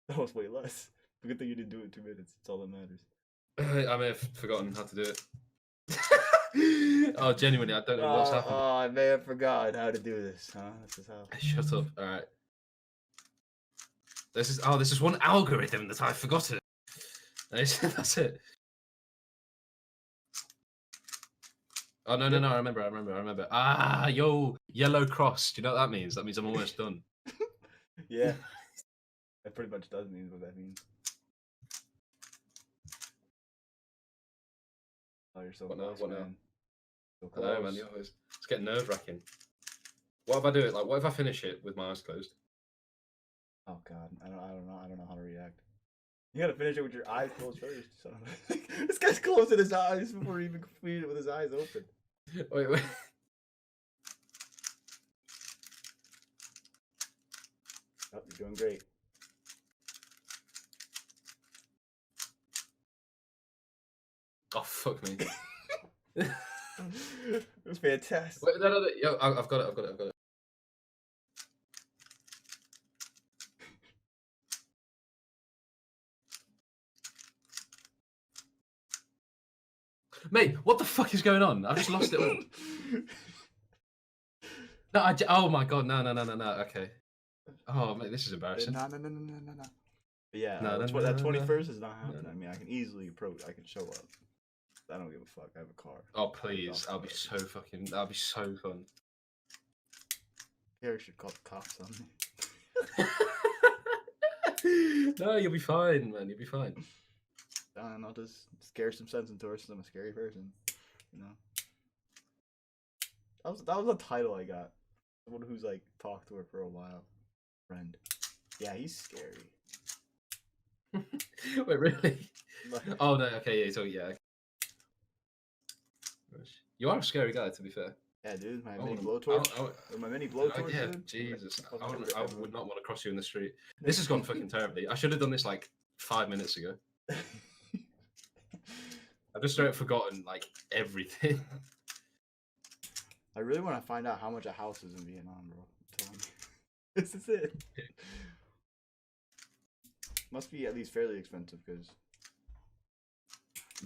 Speaker 2: That was way less. Good thing you didn't do it in 2 minutes. That's all that matters.
Speaker 1: I may have forgotten how to do it. Oh, genuinely, I don't know what's happened.
Speaker 2: Oh, I may have forgotten how to do this, huh? This is how.
Speaker 1: Shut up. All right. This is one algorithm that I've forgotten. That's it. Oh no! I remember. Ah, yo, yellow cross. Do you know what that means? That means I'm almost done.
Speaker 2: Yeah. That pretty much does mean what that means. Oh, you're so close, man. So close.
Speaker 1: I know, man. It's getting nerve-wracking. What if I do it? Like, what if I finish it with my eyes closed?
Speaker 2: Oh god, I don't know how to react. You gotta finish it with your eyes closed first. So. This guy's closing his eyes before he even completed it with his eyes open.
Speaker 1: Wait.
Speaker 2: Oh, you're doing great.
Speaker 1: Oh fuck me.
Speaker 2: It was fantastic.
Speaker 1: Wait, no. Yo, I've got it. Mate, what the fuck is going on? I've just lost it all. No, oh my god, no. Okay. Oh mate, this is embarrassing.
Speaker 2: No. But yeah, that 21st is not happening.
Speaker 1: No.
Speaker 2: I mean, I can easily approach. I can show up. I don't give a fuck. I have a car.
Speaker 1: Oh please, that'll be so fun.
Speaker 2: Eric should call the cops on me.
Speaker 1: No, you'll be fine, man. You'll be fine.
Speaker 2: I'll just scare some sense into her since I'm a scary person. You know. That was a title I got. Someone who's like talked to her for a while. Friend. Yeah, he's scary.
Speaker 1: Wait, really? Oh no. Okay, yeah. So yeah. You are a scary guy, to be fair.
Speaker 2: Yeah, dude. My mini blowtorch. My mini blowtorch.
Speaker 1: Yeah,
Speaker 2: dude.
Speaker 1: Jesus. I would not want to cross you in the street. This has gone fucking terribly. I should have done this like 5 minutes ago. I've just straight up forgotten like everything.
Speaker 2: I really want to find out how much a house is in Vietnam, bro. I'm telling you. This is it. Must be at least fairly expensive because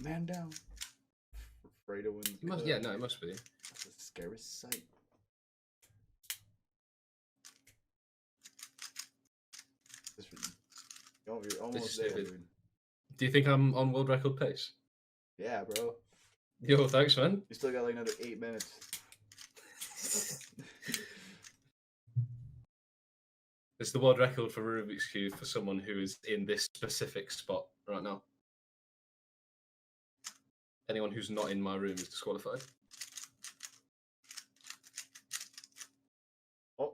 Speaker 2: man down. Afraid of winds.
Speaker 1: Yeah, no, it must be.
Speaker 2: That's the scariest sight. You're almost there, dude.
Speaker 1: Do you think I'm on world record pace?
Speaker 2: Yeah, bro.
Speaker 1: Yo, thanks, man.
Speaker 2: You still got like another 8 minutes.
Speaker 1: It's the world record for Rubik's Cube for someone who is in this specific spot right now. Anyone who's not in my room is disqualified.
Speaker 2: Oh.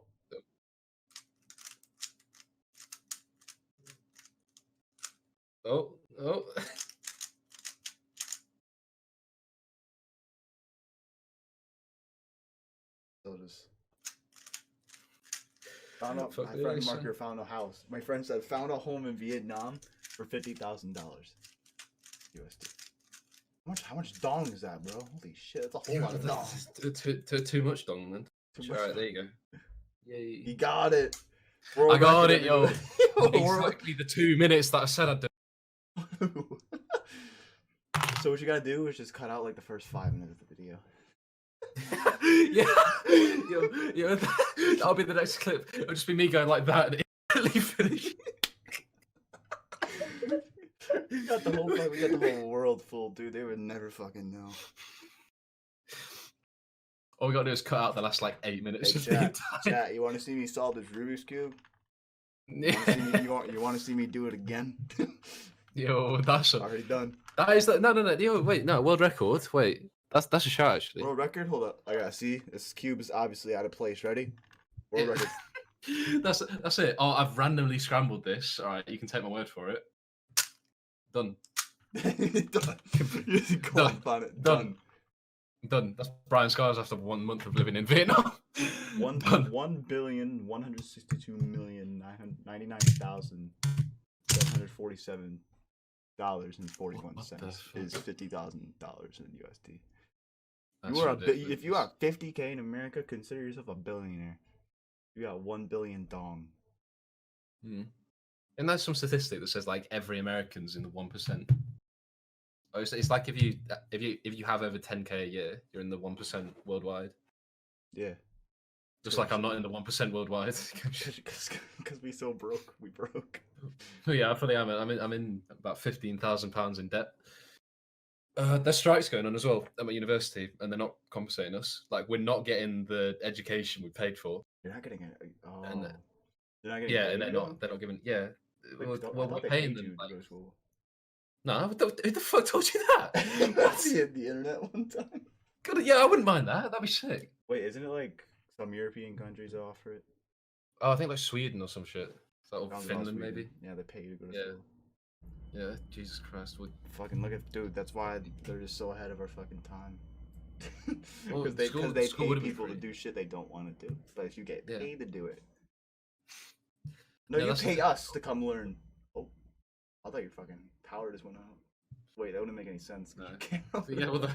Speaker 1: Oh.
Speaker 2: So just found out. My friend Marker found a house. My friend said found a home in Vietnam for $50,000 USD. How much dong is that, bro? Holy shit, that's a whole lot of dong.
Speaker 1: Too much dong, man. Alright, there you go.
Speaker 2: Yay. You got it.
Speaker 1: I got it, yo. Exactly the 2 minutes that I said I'd do.
Speaker 2: So So what you gotta do is just cut out like the first 5 minutes of the video.
Speaker 1: Yeah, yo, that'll be the next clip. It'll just be me going like that and instantly finish.
Speaker 2: We got the whole world full, dude. They would never fucking know.
Speaker 1: All we gotta do is cut out the last like 8 minutes.
Speaker 2: Hey, chat, you want to see me solve this Rubik's cube? You want to see me do it again?
Speaker 1: Yo, that's
Speaker 2: already done.
Speaker 1: That is no. Yo, wait, no, world record. Wait, that's a shot actually.
Speaker 2: World record. Hold up, I gotta see. This cube is obviously out of place. Ready? World record.
Speaker 1: That's it. Oh, I've randomly scrambled this. All right, you can take my word for it. Done. Done. Done. That's Brian Scars after 1 month of living in Vietnam.
Speaker 2: 1,162,099,747 $41 is $50,000 in USD. If you are 50K in America, consider yourself a billionaire. You got 1 billion dong.
Speaker 1: And there's some statistic that says like every American's in the 1%. Oh, it's like if you have over 10K a year, you're in the 1% worldwide.
Speaker 2: Yeah.
Speaker 1: Just like I'm not in the 1% worldwide.
Speaker 2: Because we so broke. We broke.
Speaker 1: Yeah, I fully am. I'm in about £15,000 in debt. There's strikes going on as well at my university, and they're not compensating us. Like we're not getting the education we paid for.
Speaker 2: You're not getting it. Oh.
Speaker 1: And
Speaker 2: they're not getting
Speaker 1: yeah, and they're not giving. Yeah. Well, we're paying them.
Speaker 2: Like, to go to school.
Speaker 1: No, who the fuck told you that?
Speaker 2: That's the internet one time.
Speaker 1: God, yeah, I wouldn't mind that. That'd be sick.
Speaker 2: Wait, isn't it like some European countries offer it?
Speaker 1: Oh, I think like Sweden or some shit. Or Finland, maybe.
Speaker 2: Yeah, they pay you to go to school.
Speaker 1: Yeah, Jesus Christ.
Speaker 2: Fucking look at, dude, that's why they're just so ahead of our fucking time.
Speaker 1: Well,
Speaker 2: Because they pay people to do shit they don't want to do. But if you get paid to do it. No, you pay us to come learn. Oh, I thought your fucking power just went out. Wait, that wouldn't make any sense.
Speaker 1: No. Yeah, well,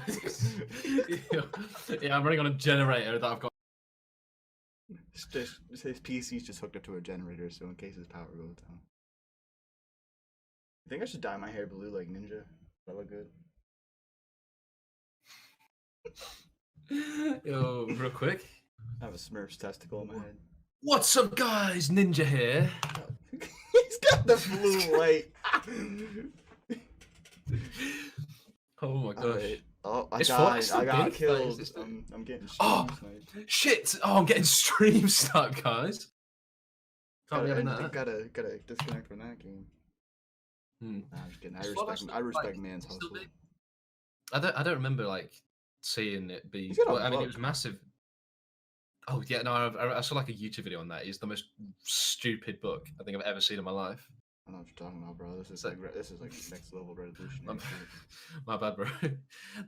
Speaker 1: yeah, I'm running on a generator that I've got.
Speaker 2: His PC's just hooked up to a generator, so in case his power goes down. I think I should dye my hair blue like Ninja. That look good.
Speaker 1: Yo, real quick.
Speaker 2: I have a Smurf's testicle in my head.
Speaker 1: What's up, guys? Ninja here.
Speaker 2: He's got the blue light.
Speaker 1: Oh my gosh.
Speaker 2: Right. Oh, I got killed. I'm getting sniped.
Speaker 1: Shit! Oh, I'm getting stream stuck, guys.
Speaker 2: Gotta disconnect from that game. Nah, I'm just kidding. I respect man's hustle.
Speaker 1: I don't remember like seeing it be. Well, I mean, it was massive. Oh yeah, no, I saw like a YouTube video on that. It's the most stupid book I think I've ever seen in my life.
Speaker 2: I know what you're talking about, bro. This is like next level resolution.
Speaker 1: My bad, bro.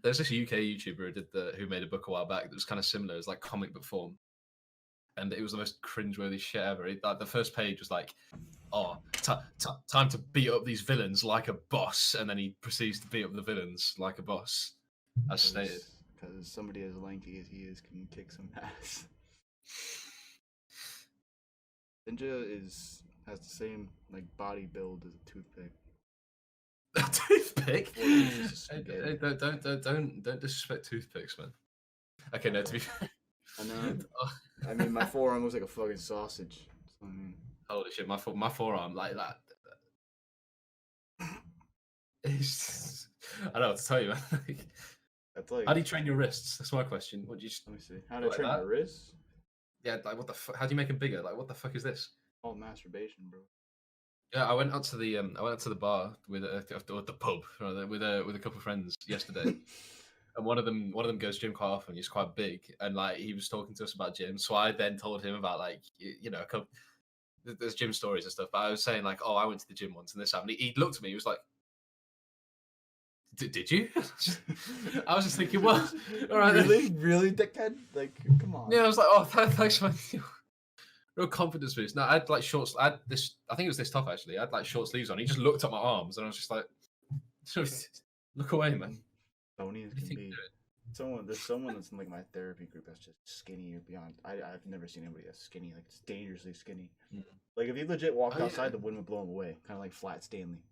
Speaker 1: There's this UK YouTuber who made a book a while back that was kind of similar. It's like comic book form, and it was the most cringeworthy shit ever. Like the first page was like, "Oh, time to beat up these villains like a boss," and then he proceeds to beat up the villains like a boss, as stated.
Speaker 2: Because somebody as lanky as he is can kick some ass. Ninja has the same like body build as a toothpick.
Speaker 1: A toothpick? Hey, don't disrespect toothpicks, man. Okay, no, to be fair.
Speaker 2: I know. I mean, my forearm looks like a fucking sausage. So, I mean,
Speaker 1: holy shit, my forearm like that. It's, I don't know what to tell you, man.
Speaker 2: That's like.
Speaker 1: How do you train your wrists? That's my question. What do you?
Speaker 2: Let me see. How do I train my wrists?
Speaker 1: Yeah, like what the fuck? How do you make them bigger? Like what the fuck is this?
Speaker 2: Oh, masturbation, bro.
Speaker 1: Yeah, I went out to the bar with the pub with a couple of friends yesterday, and one of them goes to gym quite often. He's quite big, and like he was talking to us about gym. So I then told him about like you know there's gym stories and stuff. But I was saying like, oh, I went to the gym once and this happened. He looked at me. He was like, Did you? I was just thinking, well, all right.
Speaker 2: Really, dickhead? Like, come on.
Speaker 1: Yeah, I was like, oh, thanks, man. Real confidence boost. No, I had like shorts. I had this. I think it was this top actually. I had like short sleeves on. He just looked at my arms, and I was just like, look away, man.
Speaker 2: Phony as can be. There's someone that's in like my therapy group that's just skinny beyond. I've never seen anybody that's skinny, like it's dangerously skinny. Like if he legit walked outside, the wind would blow him away, kind of like Flat Stanley.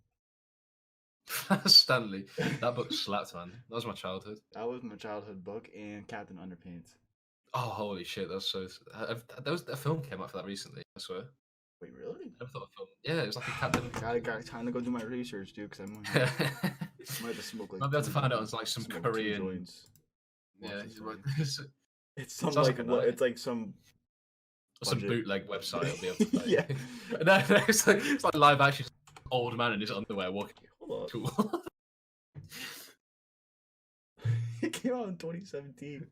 Speaker 1: Stanley. That book slapped, man. That was my childhood.
Speaker 2: That was my childhood book and Captain Underpants.
Speaker 1: Oh, holy shit! That's so. A film came out for that recently. I swear.
Speaker 2: Wait, really?
Speaker 1: I never thought a film. Yeah, it was like a Captain.
Speaker 2: Got time to go do my research, dude. Because I might have to smoke like.
Speaker 1: Might be able to find out on like some
Speaker 2: smoke
Speaker 1: Korean.
Speaker 2: joints.
Speaker 1: Yeah,
Speaker 2: it's some
Speaker 1: sounds
Speaker 2: like
Speaker 1: like a
Speaker 2: what?
Speaker 1: night.
Speaker 2: It's like some
Speaker 1: bootleg website. I'll be able to find.
Speaker 2: Yeah.
Speaker 1: No, it's like live action. Old man in his underwear walking.
Speaker 2: Hold
Speaker 1: Cool.
Speaker 2: on. It came out in 2017.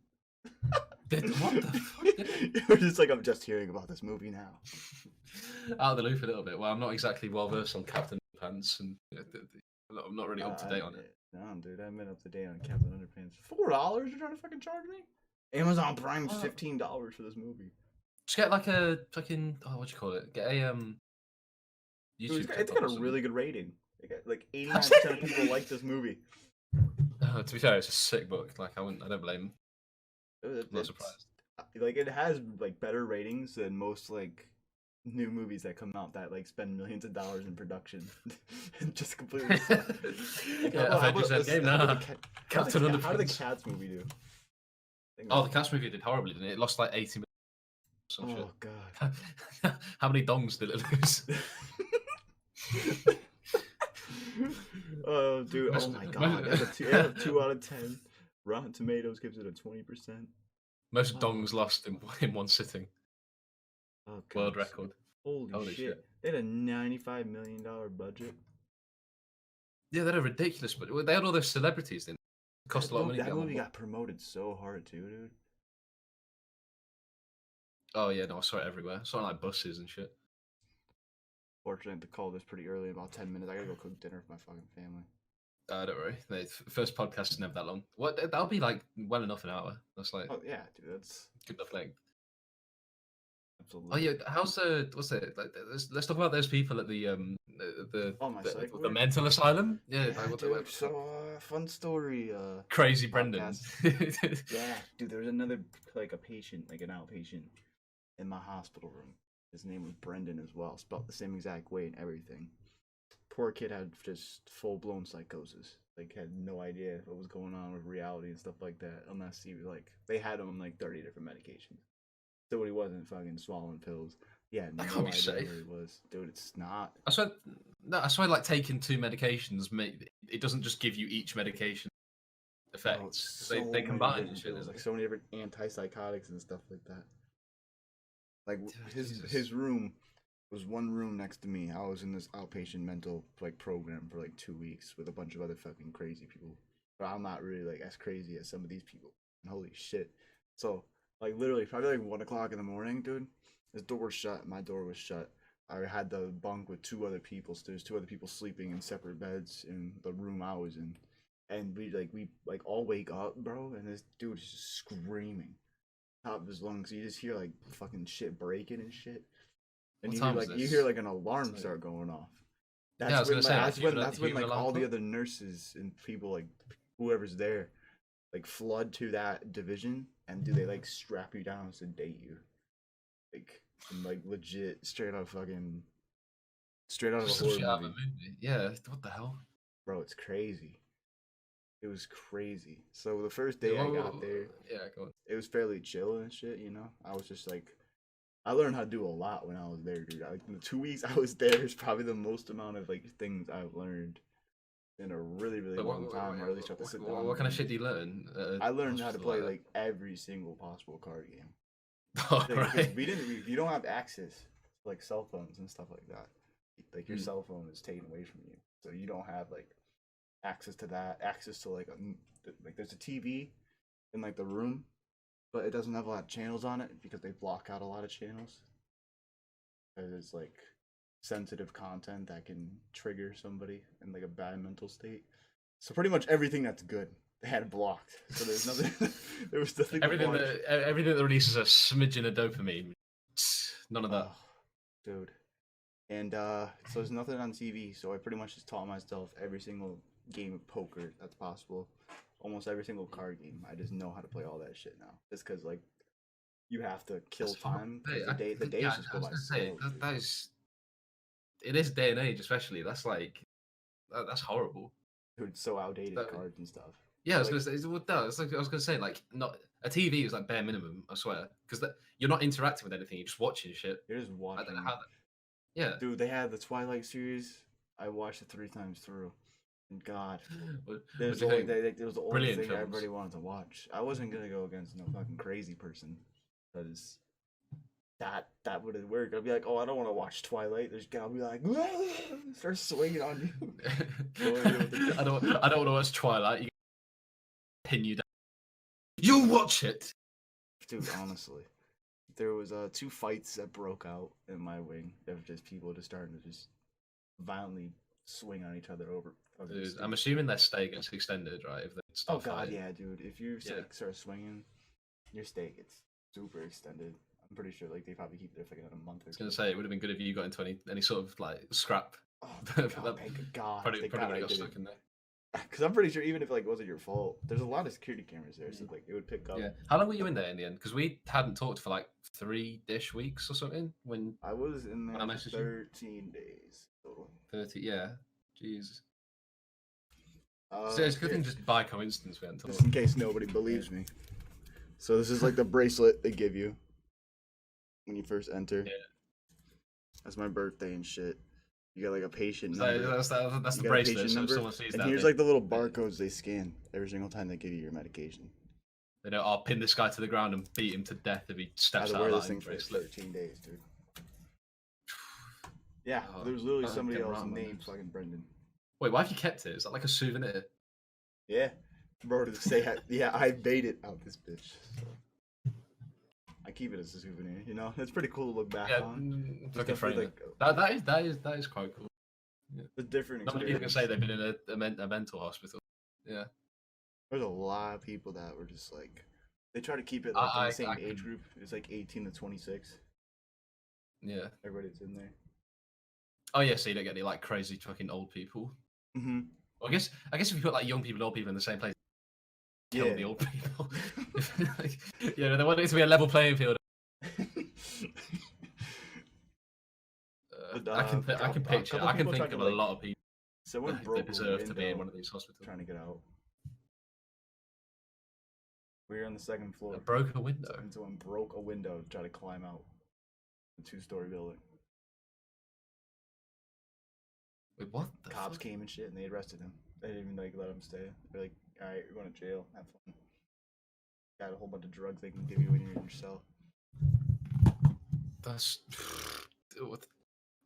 Speaker 1: What the fuck?
Speaker 2: You're just like, I'm just hearing about this movie now.
Speaker 1: Out of the loop a little bit. Well, I'm not exactly well versed on Captain Pants, and I'm not really up to date on it.
Speaker 2: No, dude, I've been up to date on Captain Underpants. $4? You're trying to fucking charge me? Amazon Prime's $15 for this movie.
Speaker 1: Just get like a fucking what do you call it? Get a YouTube.
Speaker 2: Dude, it's got a really good rating. Like 89% of people like this movie.
Speaker 1: To be fair, it's a sick book. Like I don't blame him. I'm not surprised.
Speaker 2: Like it has like better ratings than most like new movies that come out that like spend millions of dollars in production and just completely suck. Like,
Speaker 1: Avengers Endgame. Nah. Captain Underpants.
Speaker 2: How did the Cats movie do?
Speaker 1: Oh, the Cats movie did horribly, didn't it? It lost like 80 million. Some
Speaker 2: oh
Speaker 1: shit.
Speaker 2: God.
Speaker 1: How many dongs did it lose?
Speaker 2: Oh, dude. Oh my God. It has a 2 out of 10. Rotten Tomatoes gives it a 20%.
Speaker 1: Most dongs lost in one sitting.
Speaker 2: Oh, God.
Speaker 1: World record.
Speaker 2: Holy shit. They had a $95 million budget.
Speaker 1: Yeah, they had a ridiculous budget. They had all those celebrities in. It cost a lot of money.
Speaker 2: That movie got promoted so hard too, dude.
Speaker 1: Oh yeah, no, I saw it everywhere. I saw it on like buses and shit.
Speaker 2: Fortunately, I have to call this pretty early, in about 10 minutes. I gotta go cook dinner for my fucking family.
Speaker 1: Don't worry. The first podcast is never that long. What? That'll be like well enough an hour. That's like.
Speaker 2: Oh yeah, dude, that's
Speaker 1: good enough length.
Speaker 2: Absolutely.
Speaker 1: Oh yeah, how's what's it? Like, let's talk about those people at the the mental asylum. Yeah, like,
Speaker 2: dude, so fun story.
Speaker 1: Crazy Brendan.
Speaker 2: Yeah, dude, there was another like a patient, like an outpatient, in my hospital room. His name was Brendan as well, spelled the same exact way and everything. Poor kid had just full-blown psychosis. Like, had no idea what was going on with reality and stuff like that, unless he was like, they had him on like 30 different medications. So he wasn't fucking swallowing pills. Yeah, no idea where he was. Dude, it's not.
Speaker 1: I swear, like taking 2 medications, it doesn't just give you each medication effects.
Speaker 2: So
Speaker 1: they combine and
Speaker 2: shit. There's like so many different antipsychotics and stuff like that. Like his room was one room next to me. I was in this outpatient mental like program for like 2 weeks with a bunch of other fucking crazy people. But I'm not really like as crazy as some of these people. And holy shit. So like literally probably like 1 o'clock in the morning, dude. His door was shut. My door was shut. I had the bunk with 2 other people. So there's 2 other people sleeping in separate beds in the room I was in. And we all wake up, bro, and this dude is just screaming top of his lungs. You just hear like fucking shit breaking and shit. And you hear like an alarm start going off. That's when like all the other nurses and people like whoever's there like flood to that division and do they like strap you down and sedate you. Like and, like legit straight out of a horror movie.
Speaker 1: Yeah, what the hell?
Speaker 2: Bro, it's crazy. It was crazy. So the first day I got there,
Speaker 1: go on.
Speaker 2: It was fairly chill and shit, you know? I was just like, I learned how to do a lot when I was there, dude. Like in the 2 weeks I was there is probably the most amount of like things I've learned in a really, really long time. Or at least have to sit down.
Speaker 1: What kind of shit do you learn?
Speaker 2: I learned how to play like every single possible card game.
Speaker 1: Oh, right.
Speaker 2: You don't have access to like cell phones and stuff like that. Like your cell phone is taken away from you, so you don't have like access to that. Access to like there's a TV in like the room, but it doesn't have a lot of channels on it because they block out a lot of channels. Because it's like sensitive content that can trigger somebody in like a bad mental state. So pretty much everything that's good they had blocked. So there's nothing. There was nothing.
Speaker 1: Everything that releases a smidgen of dopamine. None of that,
Speaker 2: dude. And so there's nothing on TV. So I pretty much just taught myself every single game of poker that's possible. Almost every single card game. I just know how to play all that shit now. Just because like you have to kill time. The days just go by slow.
Speaker 1: That is in this day and age, especially. That's like that's horrible.
Speaker 2: Dude, so outdated
Speaker 1: That-
Speaker 2: cards and stuff.
Speaker 1: Yeah, I was
Speaker 2: Like-
Speaker 1: gonna say. Well, no, it's like I was gonna say, like, not a TV is like bare minimum. I swear, because you're not interacting with anything. You're just watching shit.
Speaker 2: You're just
Speaker 1: I
Speaker 2: watching.
Speaker 1: don't know how. Yeah.
Speaker 2: Dude, they had the Twilight series. I watched it 3 times through. And God,
Speaker 1: What
Speaker 2: it was
Speaker 1: do
Speaker 2: the
Speaker 1: you
Speaker 2: only,
Speaker 1: think?
Speaker 2: it was the only
Speaker 1: Brilliant
Speaker 2: thing
Speaker 1: films.
Speaker 2: everybody wanted to watch. I wasn't gonna go against no fucking crazy person, because that wouldn't work. I'd be like, oh, I don't want to watch Twilight. There's gonna be like, start swinging on you.
Speaker 1: I don't want to watch Twilight. You pin you down. You watch it.
Speaker 2: Dude, honestly, there was 2 fights that broke out in my wing of just people just starting to just violently swing on each other over.
Speaker 1: Dude, I'm assuming their stay gets extended, right? If they
Speaker 2: Oh
Speaker 1: start
Speaker 2: God,
Speaker 1: fighting.
Speaker 2: yeah, dude. If you
Speaker 1: Yeah.
Speaker 2: like start swinging, your stay gets super extended. I'm pretty sure like they probably keep it for like a month or
Speaker 1: I was
Speaker 2: two.
Speaker 1: gonna say it would have been good if you got into any sort of like scrap.
Speaker 2: Oh
Speaker 1: for
Speaker 2: God,
Speaker 1: that.
Speaker 2: thank God.
Speaker 1: Probably
Speaker 2: Thank
Speaker 1: would
Speaker 2: God
Speaker 1: have
Speaker 2: I
Speaker 1: got
Speaker 2: did
Speaker 1: stuck
Speaker 2: it.
Speaker 1: in there.
Speaker 2: Because I'm pretty sure even if like it wasn't your fault, there's a lot of security cameras there, so like it would pick up.
Speaker 1: Yeah. How long were you in there in the end? Because we hadn't talked for like 3-ish weeks or something. When
Speaker 2: I was in there
Speaker 1: I
Speaker 2: for
Speaker 1: messaged you?
Speaker 2: 13 days total.
Speaker 1: 30, yeah. Jeez.
Speaker 2: Uh,
Speaker 1: So it's a good
Speaker 2: here,
Speaker 1: thing just by coincidence we hadn't
Speaker 2: just
Speaker 1: talked.
Speaker 2: in case nobody believes me. So this is like the bracelet they give you when you first enter.
Speaker 1: Yeah.
Speaker 2: That's my birthday and shit. You got like a patient
Speaker 1: So
Speaker 2: number.
Speaker 1: that's
Speaker 2: You
Speaker 1: the
Speaker 2: got a
Speaker 1: bracelet.
Speaker 2: patient
Speaker 1: So if
Speaker 2: number,
Speaker 1: someone sees
Speaker 2: and
Speaker 1: that,
Speaker 2: here's
Speaker 1: they,
Speaker 2: like the little barcodes they scan every single time they give you your medication.
Speaker 1: they know, I'll pin this guy to the ground and beat him to death if he
Speaker 2: I
Speaker 1: steps
Speaker 2: had to
Speaker 1: out
Speaker 2: wear
Speaker 1: of
Speaker 2: this
Speaker 1: line.
Speaker 2: thing for
Speaker 1: Bracelet.
Speaker 2: 13 days, dude. Yeah,
Speaker 1: Oh,
Speaker 2: there was literally
Speaker 1: I'm
Speaker 2: somebody
Speaker 1: getting
Speaker 2: else
Speaker 1: around on
Speaker 2: named
Speaker 1: this.
Speaker 2: fucking Brendan.
Speaker 1: Wait, why have you kept it? Is that like a souvenir?
Speaker 2: Yeah, bro, to say yeah, I made it out this bitch. So. I keep it as a souvenir, you know. It's pretty cool to look back
Speaker 1: Yeah,
Speaker 2: on. It's
Speaker 1: fucking frame
Speaker 2: definitely,
Speaker 1: it. That is quite cool.
Speaker 2: a different
Speaker 1: Not many people can
Speaker 2: experience.
Speaker 1: say they've been in a mental hospital. Yeah.
Speaker 2: There's a lot of people that were just like, they try to keep it like in the same age group. It's like 18 to 26.
Speaker 1: Yeah.
Speaker 2: Everybody's in there.
Speaker 1: Oh yeah, so you don't get any like crazy fucking old people.
Speaker 2: Mm-hmm.
Speaker 1: Well, I guess if you put like young people and old people in the same place, kill
Speaker 2: Yeah.
Speaker 1: the old people. Like, you know, they want it to be a level playing field.
Speaker 2: But,
Speaker 1: I can picture.
Speaker 2: couple
Speaker 1: I can
Speaker 2: people
Speaker 1: think
Speaker 2: tried
Speaker 1: of
Speaker 2: to,
Speaker 1: a
Speaker 2: like,
Speaker 1: lot of people
Speaker 2: Someone
Speaker 1: that
Speaker 2: broke a
Speaker 1: deserve to be in
Speaker 2: window
Speaker 1: one of these hospitals.
Speaker 2: trying to get out. We were on the 2nd floor.
Speaker 1: Broke a window.
Speaker 2: And someone broke a window to try to climb out. A 2-story building.
Speaker 1: Wait, what? The
Speaker 2: Cops
Speaker 1: fuck?
Speaker 2: came and shit, and they arrested him. They didn't even like let him stay. They're like, "All right, you're going to jail. Have fun." Got a whole bunch of drugs they can give you when you're in your cell.
Speaker 1: That's. What?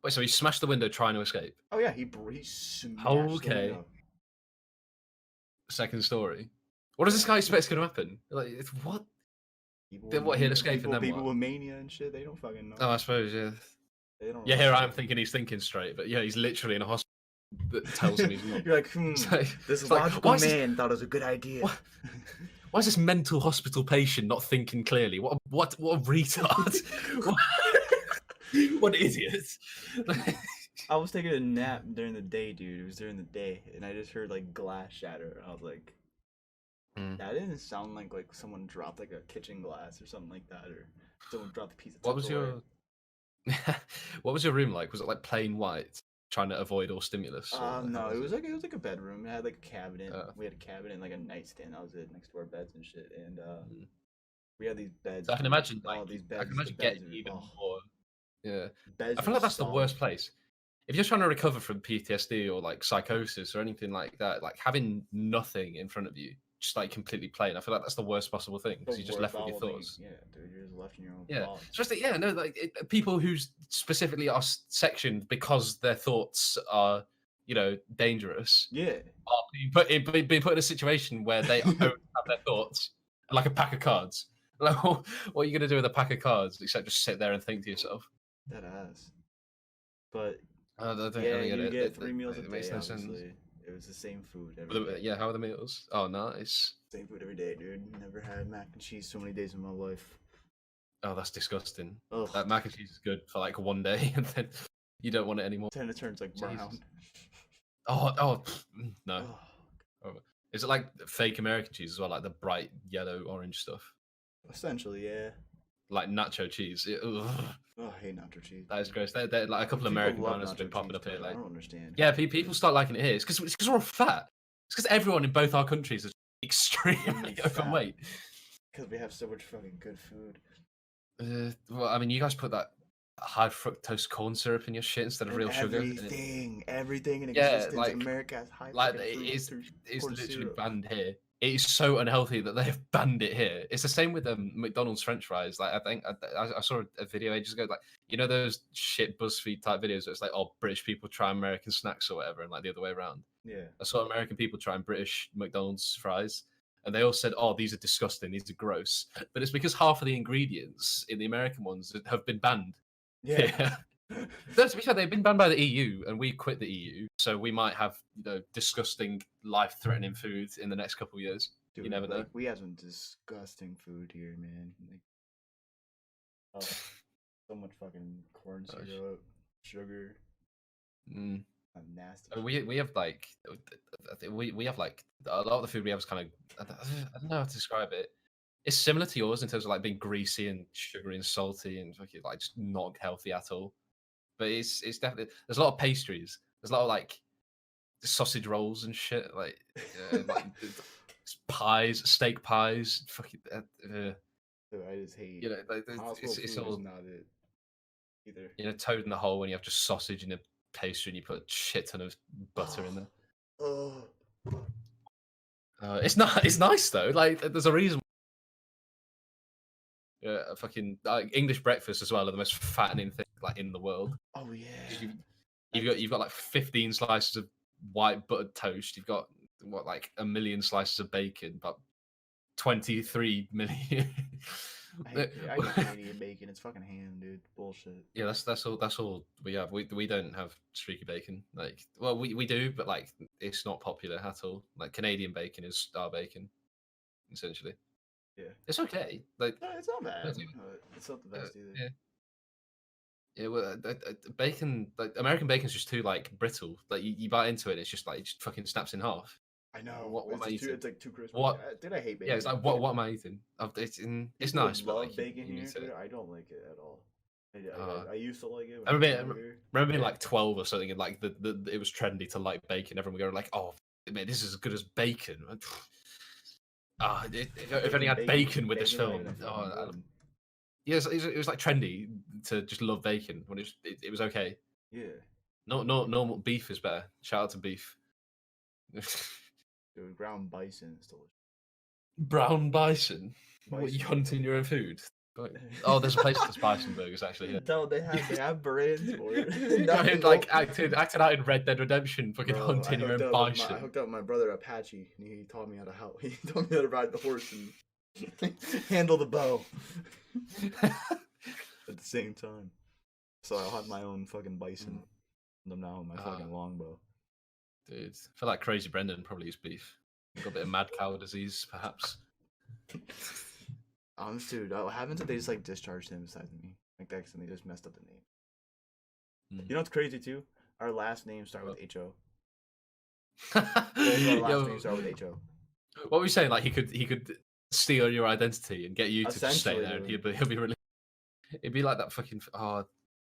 Speaker 1: Wait, so he smashed the window trying to escape?
Speaker 2: Oh yeah, he smashed
Speaker 1: Okay.
Speaker 2: the window.
Speaker 1: Second story. What does this guy expect is going to happen? Like, what?
Speaker 2: People
Speaker 1: Then
Speaker 2: with
Speaker 1: what, he'll
Speaker 2: mania-
Speaker 1: escape and then
Speaker 2: people
Speaker 1: what?
Speaker 2: with mania and shit, they don't fucking know.
Speaker 1: Oh, I suppose, yeah.
Speaker 2: They don't
Speaker 1: Yeah,
Speaker 2: know
Speaker 1: here I
Speaker 2: shit.
Speaker 1: am thinking he's thinking straight, but yeah, he's literally in a hospital that tells him he's not.
Speaker 2: You're like,
Speaker 1: It's like-
Speaker 2: this
Speaker 1: it's like,
Speaker 2: logical
Speaker 1: why is this-
Speaker 2: man thought it was a good idea.
Speaker 1: What? Why is this mental hospital patient not thinking clearly? What a retard! What an idiot!
Speaker 2: I was taking a nap during the day, dude. It was during the day, and I just heard like glass shatter. I was like, that didn't sound like someone dropped like a kitchen glass or something like that, or someone dropped a piece of.
Speaker 1: What was
Speaker 2: Tupperware.
Speaker 1: your What was your room like? Was it like plain white, trying to avoid all stimulus? or
Speaker 2: No,
Speaker 1: how
Speaker 2: it was like a bedroom. It had like a cabinet.
Speaker 1: Oh.
Speaker 2: We had a cabinet and like a nightstand. That was it, next to our beds and shit. And we had these beds.
Speaker 1: So I can
Speaker 2: dude.
Speaker 1: imagine,
Speaker 2: Oh,
Speaker 1: like,
Speaker 2: these
Speaker 1: I
Speaker 2: beds.
Speaker 1: can imagine
Speaker 2: the beds
Speaker 1: getting
Speaker 2: are-
Speaker 1: even
Speaker 2: oh,
Speaker 1: more. Yeah,
Speaker 2: beds
Speaker 1: I feel
Speaker 2: are
Speaker 1: like that's the
Speaker 2: solid.
Speaker 1: worst place. If you're trying to recover from PTSD or like psychosis or anything like that, like having nothing in front of you, just like completely plain, I feel like that's the worst possible thing because
Speaker 2: The
Speaker 1: you're just
Speaker 2: worst
Speaker 1: left with your
Speaker 2: possible thing.
Speaker 1: thoughts.
Speaker 2: Yeah, dude, you're just left in your own
Speaker 1: Yeah,
Speaker 2: thoughts.
Speaker 1: especially no, like people who specifically are sectioned because their thoughts are, dangerous.
Speaker 2: Yeah.
Speaker 1: Are being put in a situation where they don't have their thoughts, like a pack of cards. Like, what are you gonna do with a pack of cards except just sit there and think to yourself?
Speaker 2: That ass. But
Speaker 1: I don't
Speaker 2: yeah,
Speaker 1: get
Speaker 2: you
Speaker 1: it.
Speaker 2: get 3 meals a
Speaker 1: It
Speaker 2: day.
Speaker 1: makes no sense.
Speaker 2: Obviously, it was the same food every day.
Speaker 1: Yeah, how are the meals? Oh, nice.
Speaker 2: Same food every day, dude. Never had mac and cheese so many days in my life.
Speaker 1: Oh, that's disgusting.
Speaker 2: Ugh.
Speaker 1: That mac and cheese is good for like one day, and then you don't want it anymore.
Speaker 2: Then it turns like brown.
Speaker 1: Jesus. Oh, no.
Speaker 2: Ugh.
Speaker 1: Oh. Is it like fake American cheese as well, like the bright yellow, orange stuff,
Speaker 2: Essentially, yeah.
Speaker 1: like nacho cheese? Ugh.
Speaker 2: Oh, I hate nacho cheese.
Speaker 1: That is gross. They're like a couple of
Speaker 2: People
Speaker 1: American
Speaker 2: love
Speaker 1: boners have been
Speaker 2: nacho
Speaker 1: popping
Speaker 2: cheese,
Speaker 1: up here.
Speaker 2: but I
Speaker 1: Like,
Speaker 2: don't understand.
Speaker 1: yeah, people start liking it here. It's because we're all fat. It's because everyone in both our countries is extremely overweight.
Speaker 2: Because we have so much fucking good food.
Speaker 1: Well, I mean, you guys put that high fructose corn syrup in your shit instead of real sugar.
Speaker 2: Everything in
Speaker 1: Yeah,
Speaker 2: existence.
Speaker 1: like,
Speaker 2: America has high
Speaker 1: like
Speaker 2: fucking
Speaker 1: it's
Speaker 2: corn
Speaker 1: literally
Speaker 2: syrup.
Speaker 1: banned here. It is so unhealthy that they have banned it here. It's the same with McDonald's French fries. Like, I think I saw a video ages ago. Like, you know those shit BuzzFeed type videos where it's like, oh, British people try American snacks or whatever, and like the other way around.
Speaker 2: Yeah.
Speaker 1: I saw American people trying British McDonald's fries, and they all said, "Oh, these are disgusting. These are gross." But it's because half of the ingredients in the American ones have been banned.
Speaker 2: Yeah.
Speaker 1: To be fair, they've been banned by the EU, and we quit the EU, so we might have disgusting, life-threatening food in the next couple of years.
Speaker 2: Dude,
Speaker 1: you never know.
Speaker 2: We have some disgusting food here, man. Like, oh, so much fucking corn syrup, sugar.
Speaker 1: Mm.
Speaker 2: Nasty.
Speaker 1: We have like we have like a lot of the food we have is kind of I don't know how to describe it. It's similar to yours in terms of like being greasy and sugary and salty and fucking like just not healthy at all. But it's definitely there's a lot of pastries. There's a lot of like sausage rolls and shit like pies, steak pies. Fucking
Speaker 2: Dude, I just hate.
Speaker 1: like, it's all
Speaker 2: is not it
Speaker 1: toad
Speaker 2: either.
Speaker 1: in the hole when you have just sausage in a pastry and you put a shit ton of butter in there. It's not. It's nice though. Like there's a reason. Fucking English breakfast as well are the most fattening thing like in the world.
Speaker 2: Oh yeah.
Speaker 1: You've got like 15 slices of white buttered toast. You've got what like a million slices of bacon, about 23 million.
Speaker 2: I hate Canadian bacon. It's fucking ham, dude. Bullshit.
Speaker 1: Yeah, that's all we have. We don't have streaky bacon. Like, well, we do, but like it's not popular at all. Like Canadian bacon is star bacon, essentially.
Speaker 2: Yeah,
Speaker 1: it's okay. Like,
Speaker 2: no, it's not bad. It's not the best either.
Speaker 1: Yeah, well, bacon, like American bacon's just too like brittle. Like you bite into it, it's just like it just fucking snaps in half.
Speaker 2: I know.
Speaker 1: What am I eating?
Speaker 2: It's like too crispy.
Speaker 1: What?
Speaker 2: Dude, I hate bacon.
Speaker 1: Yeah, it's like what am I eating? It's nice, but like
Speaker 2: bacon here, dude. I don't like it at all. I used to like it.
Speaker 1: I remember being like 12 or something, and like it was trendy to like bacon. Everyone would go like, "Oh, man, this is as good as bacon." If only had bacon with this film. Yeah, it was like trendy to just love bacon when it was okay.
Speaker 2: Yeah.
Speaker 1: No, normal beef is better. Shout out to beef.
Speaker 2: Dude, ground bison is delicious.
Speaker 1: Brown bison? What, you hunting your own food? Oh, there's a place that does bison burgers actually. Yeah.
Speaker 2: No, they have brands for it.
Speaker 1: acted out in Red Dead Redemption, fucking hunting your own bison.
Speaker 2: I hooked up with my brother Apache, and he taught me how to He taught me how to ride the horse and handle the bow at the same time. So I'll have my own fucking bison. And I'm now with my fucking longbow.
Speaker 1: Dude, I feel like Crazy Brendan probably eats beef. Got a bit of mad cow disease, perhaps.
Speaker 2: Dude, what happens if they just like discharged him beside me? Like they accidentally just messed up the name. You know what's crazy too? Our last names start with H-O. Our last names start with H-O.
Speaker 1: What were you saying? Like he could steal your identity and get you to just stay there, and he'll be really. It'd be like that fucking. Oh,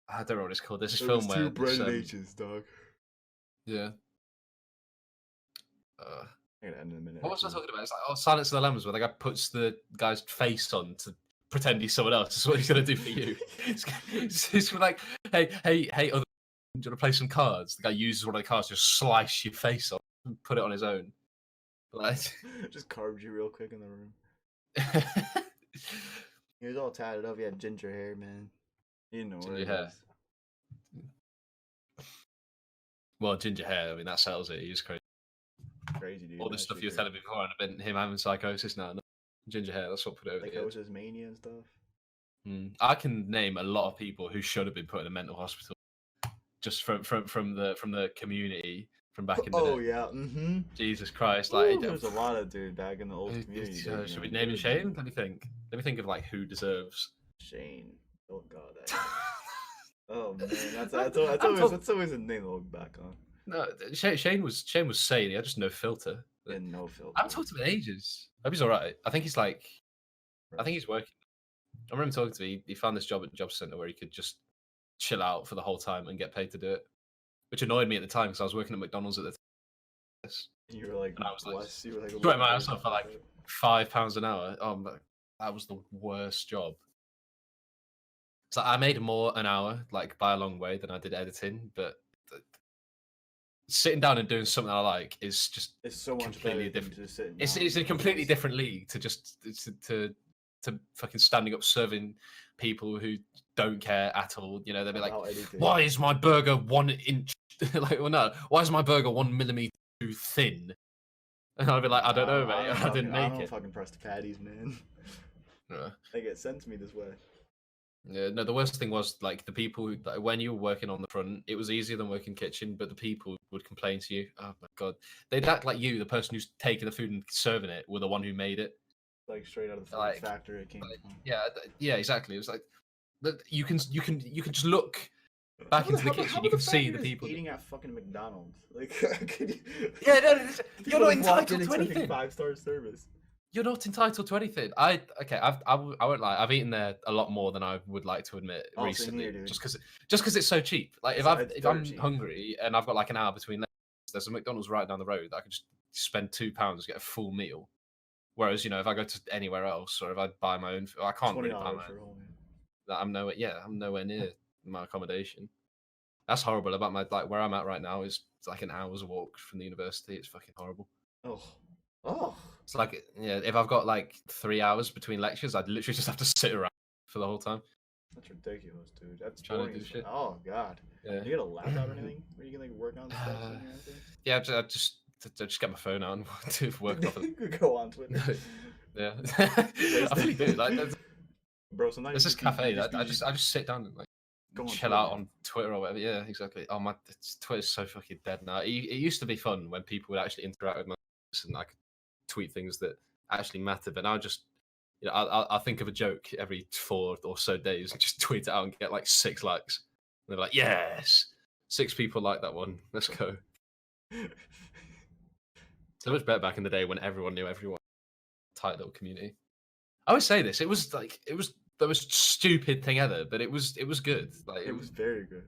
Speaker 1: I don't know what it's called. There's this film where
Speaker 2: two Brendan H's, dog.
Speaker 1: Yeah.
Speaker 2: I'm gonna end in a minute.
Speaker 1: What was I talking about? It's like Silence of the Lambs, where the guy puts the guy's face on to pretend he's someone else. That's what he's gonna do for you. It's like, hey, other, do you want to play some cards? The guy uses one of the cards to slice your face off and put it on his own. Like,
Speaker 2: just carved you real quick in the room. He was all tatted up. He had ginger hair, man. You know
Speaker 1: ginger hair. Well, ginger hair. I mean, that sells it. He was crazy.
Speaker 2: Crazy, dude.
Speaker 1: All the stuff you were telling me before, and I've been him having psychosis now. No. Ginger hair. That's what put it over.
Speaker 2: Psychosis, mania, and stuff.
Speaker 1: I can name a lot of people who should have been put in a mental hospital, just from the community from back in the day.
Speaker 2: Oh yeah. Mm-hmm.
Speaker 1: Jesus Christ! Like
Speaker 2: there's a lot of dude back in the old community.
Speaker 1: Should we name and shame? Let me think. Let me think of like who deserves.
Speaker 2: Shane. Oh god. Oh man, that's always a name to look back on.
Speaker 1: No, Shane was sane. He had just no filter.
Speaker 2: Yeah, no filter.
Speaker 1: I haven't talked to him in ages. I hope he's all right. I think he's like, I think he's working. I remember talking to me. He found this job at the job center where he could just chill out for the whole time and get paid to do it, which annoyed me at the time because I was working at McDonald's at the time.
Speaker 2: You were like,
Speaker 1: and I was like
Speaker 2: bless. You were like,
Speaker 1: sweating my ass off for like £5 an hour. That was the worst job. So I made more an hour, like by a long way, than I did editing. But sitting down and doing something I like is just
Speaker 2: it's so much
Speaker 1: completely
Speaker 2: better than
Speaker 1: different.
Speaker 2: just sitting
Speaker 1: It's
Speaker 2: down.
Speaker 1: a completely different league to just to fucking standing up serving people who don't care at all. You know, they'll be like,
Speaker 2: about anything.
Speaker 1: "Why is my burger 1 inch?" like, well, no, why is my burger 1 millimeter too thin? And I'll be like, I don't know, mate. I didn't make
Speaker 2: I don't
Speaker 1: it.
Speaker 2: fucking press the patties, man.
Speaker 1: Yeah.
Speaker 2: They get sent to me this way.
Speaker 1: Yeah, no, the worst thing was like the people who, like, when you were working on the front, it was easier than working kitchen, but the people would complain to you. Oh my god, they'd act like you, the person who's taking the food and serving it, were the one who made it.
Speaker 2: Like straight out of the
Speaker 1: Like,
Speaker 2: factory it came from.
Speaker 1: Yeah, exactly. It was like you can just look back into the kitchen. You can see the people
Speaker 2: eating at fucking McDonald's. Like, could you?
Speaker 1: Yeah, no, you're not entitled to anything.
Speaker 2: 5-star service.
Speaker 1: You're not entitled to anything. I won't lie. I've eaten there a lot more than I would like to admit recently,
Speaker 2: here,
Speaker 1: just because it's so cheap. Like if I'm hungry and I've got like an hour between lectures, there's a McDonald's right down the road that I could just spend £2 get a full meal. Whereas if I go to anywhere else or if I buy my own, I can't really buy my own. I'm nowhere near my accommodation. That's horrible. About my where I'm at right now is like an hour's walk from the university. It's fucking horrible.
Speaker 2: Oh.
Speaker 1: It's like, if I've got like 3 hours between lectures, I'd literally just have to sit around for the whole time.
Speaker 2: That's ridiculous, dude. That's
Speaker 1: trying
Speaker 2: boring.
Speaker 1: To do shit.
Speaker 2: Oh god. Yeah. Do you get a laptop or anything where you can like work on stuff?
Speaker 1: Yeah, I just get my phone out and do work off it.
Speaker 2: Go on Twitter.
Speaker 1: Yeah, I really do. Like,
Speaker 2: bro, sometimes
Speaker 1: there's this cafe that I just sit down and like chill out on Twitter or whatever. Yeah, exactly. Oh my, Twitter's so fucking dead now. It used to be fun when people would actually interact with my and I could tweet things that actually matter. But now just, I'll think of a joke every 4 or so days and just tweet it out and get like 6 likes. And they're like, yes, 6 people like that one. Let's go. So much better back in the day when everyone knew everyone. Tight little community. I always say this. It was the most stupid thing ever, but it was good. Like
Speaker 2: it was very good.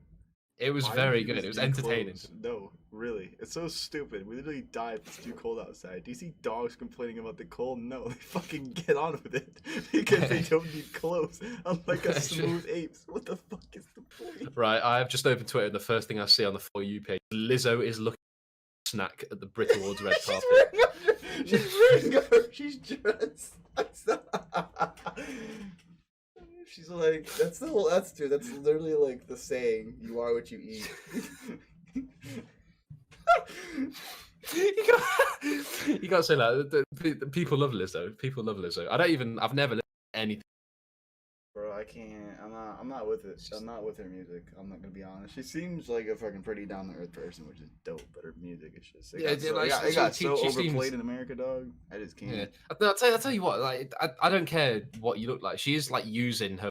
Speaker 1: It was very good. It was entertaining.
Speaker 2: No, really. It's so stupid. We literally died. It's too cold outside. Do you see dogs complaining about the cold? No, they fucking get on with it because they don't need clothes. Unlike us smooth apes. What the fuck is the point?
Speaker 1: Right, I have just opened Twitter and the first thing I see on the For You page, Lizzo is looking at a snack at the Brit Awards red carpet.
Speaker 2: She's dressed. She's like, that's literally like the saying, you are what you eat.
Speaker 1: You can't say that. The people love Lizzo. People love Lizzo. I've never listened to anything.
Speaker 2: Bro, I can't. I'm not with it. I'm not with her music. I'm not gonna be honest. She seems like a fucking pretty down to earth person, which is dope. But her music is just it got so overplayed in America, dog. I just can't.
Speaker 1: Yeah. I'll tell you what. Like, I don't care what you look like. She is like using her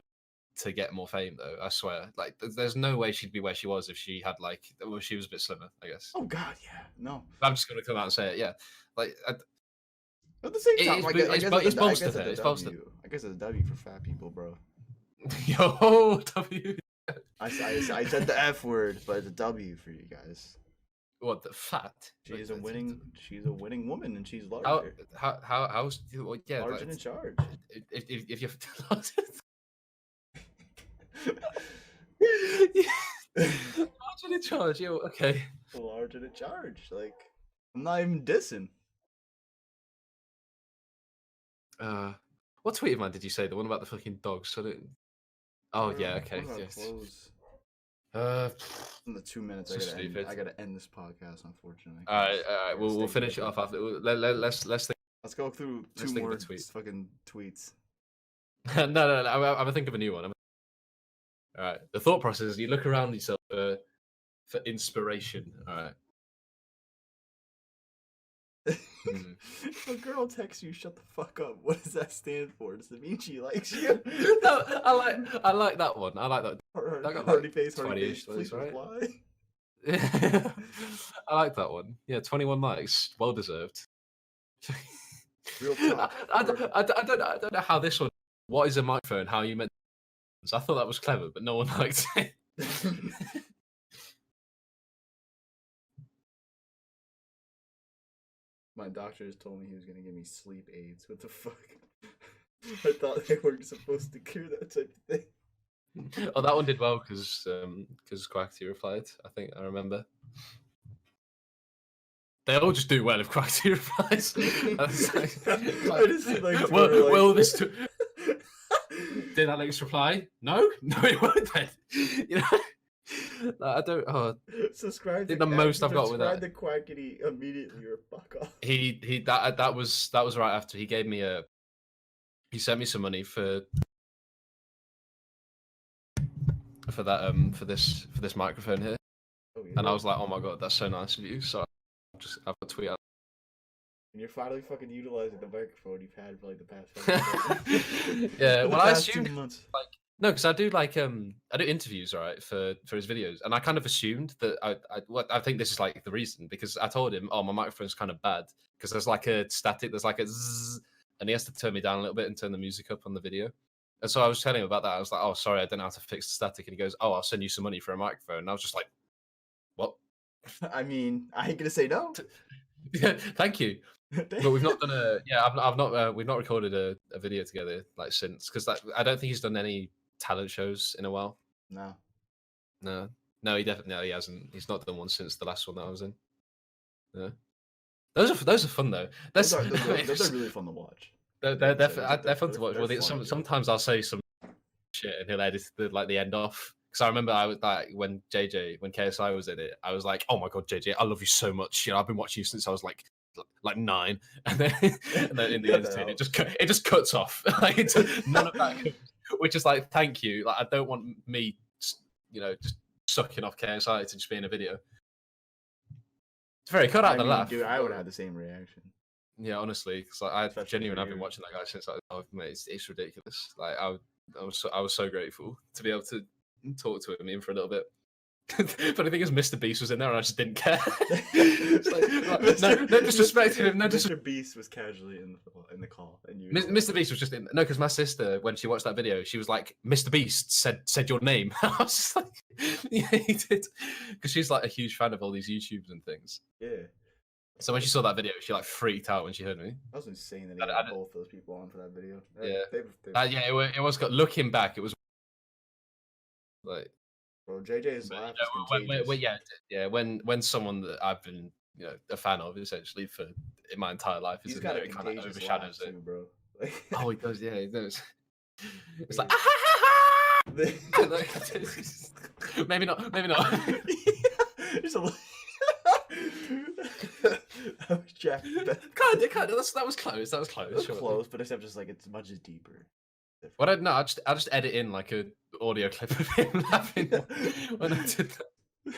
Speaker 1: to get more fame, though. I swear. Like, there's no way she'd be where she was if she had she was a bit slimmer, I guess.
Speaker 2: Oh God, yeah. No.
Speaker 1: I'm just gonna come out and say it. Yeah. Like.
Speaker 2: At the same time,
Speaker 1: it's bolstered her. It's bolstered.
Speaker 2: I guess it's a W for fat people, bro.
Speaker 1: Yo, W.
Speaker 2: I said the F word, but it's a W for you guys.
Speaker 1: What, the fat?
Speaker 2: She's a winning woman, and she's larger.
Speaker 1: How's yeah?
Speaker 2: Large and in charge.
Speaker 1: If you're large and in charge, yo, okay.
Speaker 2: Large and in charge, like I'm not even dissing.
Speaker 1: What tweet of mine did you say? The one about the fucking dogs? Oh yeah, okay. Yes.
Speaker 2: In the 2 minutes, I gotta end this podcast, unfortunately.
Speaker 1: All right. We'll finish it off after. Let's think.
Speaker 2: Let's go through 2 more fucking tweets.
Speaker 1: No. I'm gonna think of a new one. All right. The thought process is you look around yourself for inspiration. All right.
Speaker 2: A girl texts you, "Shut the fuck up." What does that stand for? Does it mean she likes you?
Speaker 1: No, I like that one. I like that.
Speaker 2: That got hardy face, please reply.
Speaker 1: I like that one. Yeah, 21 likes, well deserved.
Speaker 2: Real talk.
Speaker 1: I don't know how this one. What is a microphone? How you meant? I thought that was clever, but no one liked it.
Speaker 2: My doctor just told me he was gonna give me sleep aids. What the fuck? I thought they weren't supposed to cure that type of thing.
Speaker 1: Oh, that one did well because Quackity replied. I think I remember. They all just do well if Quackity replies.
Speaker 2: I just see, like,
Speaker 1: well, this did Alex reply? No, it won't. Then. You know, I don't. Oh,
Speaker 2: subscribe.
Speaker 1: The most I've got with that.
Speaker 2: Subscribe to Quackity immediately or fuck off.
Speaker 1: That was right after he gave me he sent me some money for this microphone here, and I was like, oh my god, that's so nice of you. So I've got a tweet out.
Speaker 2: And you're finally fucking utilizing the microphone you've had for like the past.
Speaker 1: Yeah, well, I assumed
Speaker 2: 2 months.
Speaker 1: like no, because I do interviews, right, for his videos, and I kind of assumed that I think this is like the reason, because I told him, oh, my microphone's kind of bad because there's like a static, there's like a zzz, and he has to turn me down a little bit and turn the music up on the video. And so I was telling him about that. I was like, oh, sorry, I don't know how to fix the static. And he goes, oh, I'll send you some money for a microphone. And I was just like, what?
Speaker 2: I mean, I ain't gonna say no.
Speaker 1: Yeah, thank you. But we've not done we've not recorded a video together like since, because I don't think he's done any talent shows in a while.
Speaker 2: No,
Speaker 1: he hasn't. He's not done one since the last one that I was in. Yeah, those are fun though.
Speaker 2: those are really fun to watch.
Speaker 1: They're fun to watch. Well, sometimes I'll say some shit and he'll edit the end off. Because I remember I was like, when KSI was in it, I was like, oh my god, JJ, I love you so much. You know, I've been watching you since I was like 9, and then in the editing it just cuts off. Like, none of that comes, which is like, thank you. Like, I don't want me, just sucking off KSI to just be in a video. It's very cut out the laugh.
Speaker 2: Dude, I would have had the same reaction.
Speaker 1: Yeah, honestly, because I've been watching that guy since mate, it's ridiculous. Like I was so grateful to be able to talk to him even for a little bit. But the thing is, Mr. Beast was in there and I just didn't care. No disrespect to him. No,
Speaker 2: Mr. Beast was casually in the call, and
Speaker 1: Mr. Beast was just in. No, because my sister, when she watched that video, she was like, "Mr. Beast said your name." I was just like, "Yeah, he did," because she's like a huge fan of all these YouTubes and things.
Speaker 2: Yeah.
Speaker 1: So when she saw that video, she like freaked out when she heard me.
Speaker 2: That was insane that he had both those people on for that video.
Speaker 1: It was. Looking back, it was like.
Speaker 2: Bro, JJ's laugh is contagious.
Speaker 1: When someone that I've been a fan of essentially for in my entire life is in there, it kind of overshadows it,
Speaker 2: too, bro.
Speaker 1: Oh, he does, yeah, he does. It's like maybe not.
Speaker 2: Just a that was Jack.
Speaker 1: Kind of. That was close. That was close.
Speaker 2: It was close, but except just like it's much deeper.
Speaker 1: Well, I just edit in like a audio clip of him laughing when I did that.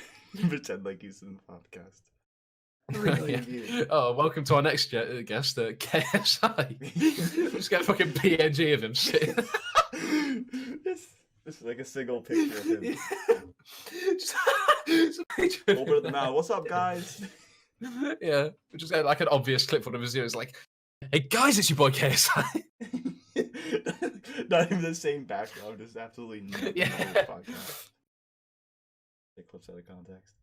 Speaker 2: Pretend like he's in the podcast. Really
Speaker 1: Oh, welcome to our next guest, KSI. Just get a fucking PNG of him sitting.
Speaker 2: This is like a single picture of him.
Speaker 1: Just a picture of
Speaker 2: Open the mouth. What's up, guys?
Speaker 1: Yeah, just get like an obvious clip from his video. It's like, hey guys, it's your boy KSI.
Speaker 2: Not even the same background, just absolutely no podcast. It clips out of context.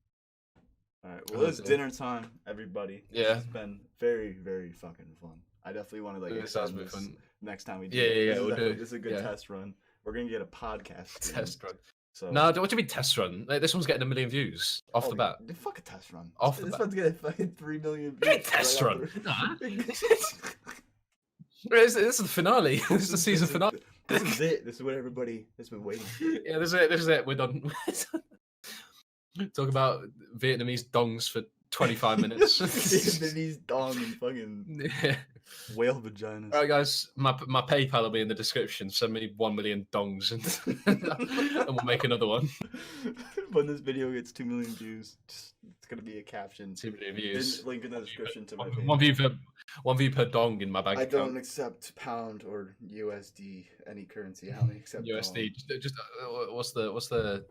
Speaker 2: Alright, well, it's dinner time, everybody.
Speaker 1: Yeah.
Speaker 2: It's been very, very fucking fun. I definitely want to extend this next time we do
Speaker 1: it. We'll do it.
Speaker 2: This is a good test run. We're gonna get a podcast
Speaker 1: test run.
Speaker 2: So
Speaker 1: no, what do you mean test run? Like, this one's getting 1 million views off the bat.
Speaker 2: Fuck a test run.
Speaker 1: This
Speaker 2: one's getting fucking 3 million views.
Speaker 1: Test run. This is the finale. This is the season finale.
Speaker 2: This is it. This is what everybody has been waiting for.
Speaker 1: Yeah, this is it. We're done. Talk about Vietnamese dongs for 25 minutes.
Speaker 2: Vietnamese dong and fucking whale vaginas.
Speaker 1: Alright, guys, my PayPal will be in the description. Send me 1 million dongs and we'll make another one.
Speaker 2: When this video gets 2 million views, it's gonna be a caption.
Speaker 1: 2 million views.
Speaker 2: Link in the description to my page.
Speaker 1: One view per dong in my bank account.
Speaker 2: I don't accept pound or USD, any currency. I only accept
Speaker 1: USD. Just what's the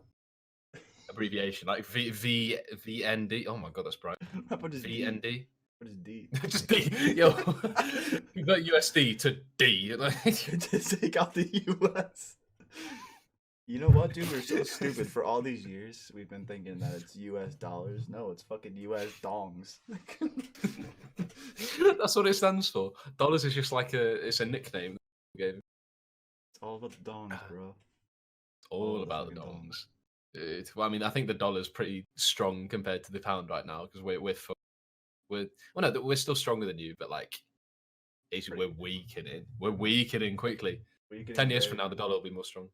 Speaker 1: abbreviation? Like VND. Oh my god, that's bright.
Speaker 2: What is
Speaker 1: VND?
Speaker 2: What is D?
Speaker 1: Just D. Yo, convert USD to D.
Speaker 2: To take out the US. You know what, dude? We're so stupid. For all these years, we've been thinking that it's U.S. dollars. No, it's fucking U.S. dongs.
Speaker 1: That's what it stands for. Dollars is just like it's a nickname. It's
Speaker 2: All about the dongs, bro.
Speaker 1: all about the dongs. Well, I mean, I think the dollar's pretty strong compared to the pound right now because well, no, we're still stronger than you, but like, we're weakening. We're weakening quickly. 10 years from now, the dollar will be more strong.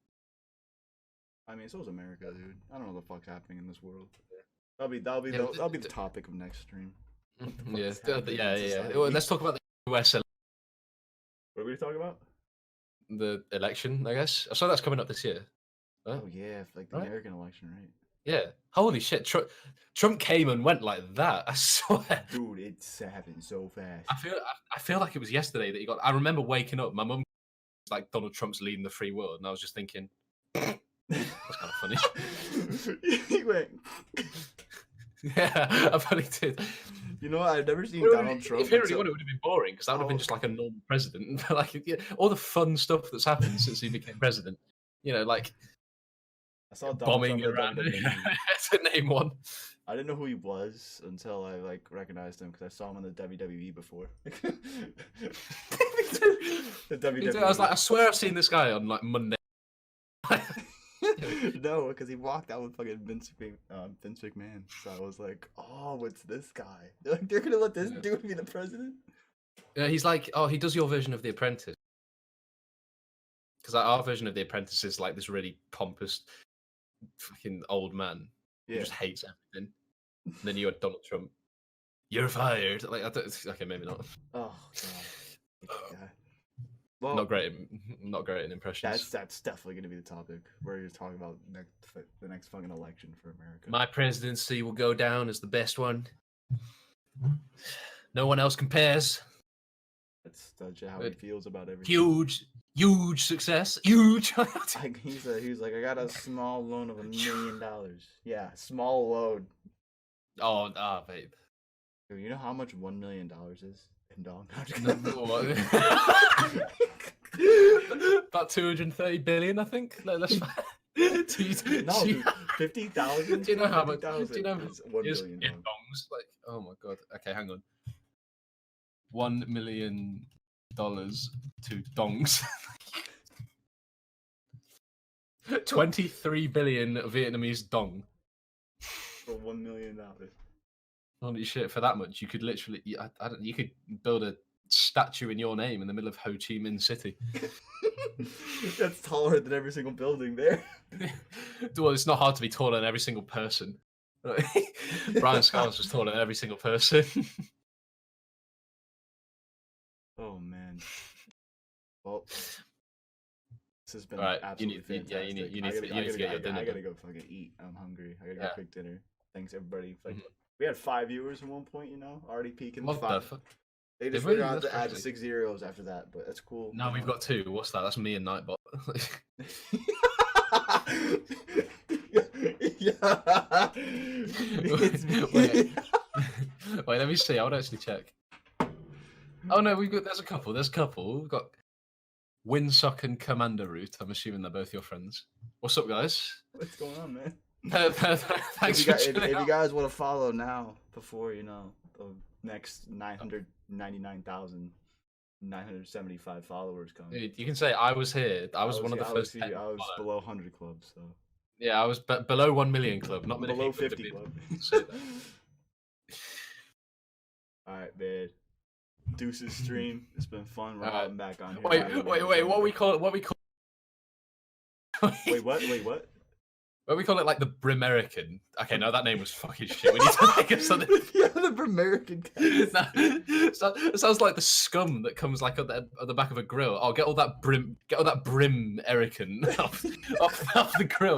Speaker 2: I mean, so is America, dude. I don't know what the fuck's happening in this world. That'll be the topic of next stream.
Speaker 1: Yeah. Well, let's talk about the US.
Speaker 2: What are we talking about?
Speaker 1: The election, I guess. I saw that's coming up this year.
Speaker 2: Huh? Oh yeah, like the American election, right?
Speaker 1: Yeah. Holy shit! Trump came and went like that. I swear.
Speaker 2: Dude, it's happened so fast.
Speaker 1: I feel like it was yesterday that he got. I remember waking up. My mum was like, Donald Trump's leading the free world, and I was just thinking, that's kind of funny.
Speaker 2: He went.
Speaker 1: Yeah, I probably did.
Speaker 2: You know what? I've never seen Donald Trump.
Speaker 1: If he really wanted, it would have been boring because that would have been just like a normal president. But like, yeah, all the fun stuff that's happened since he became president. You know, like
Speaker 2: I saw Donald
Speaker 1: bombing
Speaker 2: Trump
Speaker 1: around. To name one.
Speaker 2: I didn't know who he was until I like recognized him because I saw him in the WWE before. The WWE.
Speaker 1: I was like, I swear I've seen this guy on like Monday.
Speaker 2: No, because he walked out with fucking Vince McMahon. So I was like, oh, it's this guy. They're gonna let this dude be the president?
Speaker 1: Yeah, he's like, oh, he does your version of The Apprentice. Because our version of The Apprentice is like this really pompous, fucking old man who just hates everything. And then you had Donald Trump. You're fired. Like, okay, maybe not.
Speaker 2: Oh god. Well,
Speaker 1: not great in impressions.
Speaker 2: That's definitely gonna be the topic where you're talking about the next fucking election for America.
Speaker 1: My presidency will go down as the best one. No one else compares.
Speaker 2: That's how he feels about everything.
Speaker 1: Huge success. Huge.
Speaker 2: He's like, I got a small loan of $1 million. Yeah, small loan.
Speaker 1: Oh, babe.
Speaker 2: Dude, you know how much $1 million is in dong?
Speaker 1: About 230 billion, I think. No, that's fine.
Speaker 2: No, dude, 50,000.
Speaker 1: Do you know how much? Do you know
Speaker 2: $1 million
Speaker 1: in dongs? Like, oh my god. Okay, hang on. $1 million to dongs. 23 billion Vietnamese dong.
Speaker 2: For $1 million.
Speaker 1: Holy shit! For that much, you could literally, you could build a statue in your name in the middle of Ho Chi Minh City.
Speaker 2: That's taller than every single building there.
Speaker 1: Well, it's not hard to be taller than every single person. Brian Scars was taller than every single person.
Speaker 2: Oh man. Well, this has been
Speaker 1: You
Speaker 2: absolutely
Speaker 1: need
Speaker 2: fantastic.
Speaker 1: to get your dinner.
Speaker 2: I gotta go fucking eat. I'm hungry. I gotta go cook dinner. Thanks everybody. Like, we had 5 viewers at one point, you know, already peaking.
Speaker 1: What the fuck?
Speaker 2: They just figured out to add 6 zeros after that, but that's cool.
Speaker 1: Now we've got 2. What's that? That's me and Nightbot. Wait, let me see. I would actually check. Oh no, there's a couple. We've got Windsock and Commander Root. I'm assuming they're both your friends. What's up, guys?
Speaker 2: What's going on, man?
Speaker 1: Thanks
Speaker 2: if you guys want to follow now, before the next 999,975 followers come,
Speaker 1: you can say I was here. I was one of the first.
Speaker 2: I was below 100 club, so
Speaker 1: yeah, I was below 1 million club, not
Speaker 2: below 50 club. All right, man. Deuces stream. It's been fun. We're hopping back on here.
Speaker 1: Wait. What we call it?
Speaker 2: Wait, what?
Speaker 1: Well, we call it like the Brimerican. Okay, no, that name was fucking shit. We need to think of something.
Speaker 2: Yeah, the Brimerican.
Speaker 1: It sounds like the scum that comes like at the back of a grill. Oh, get all that Brimerican off the grill.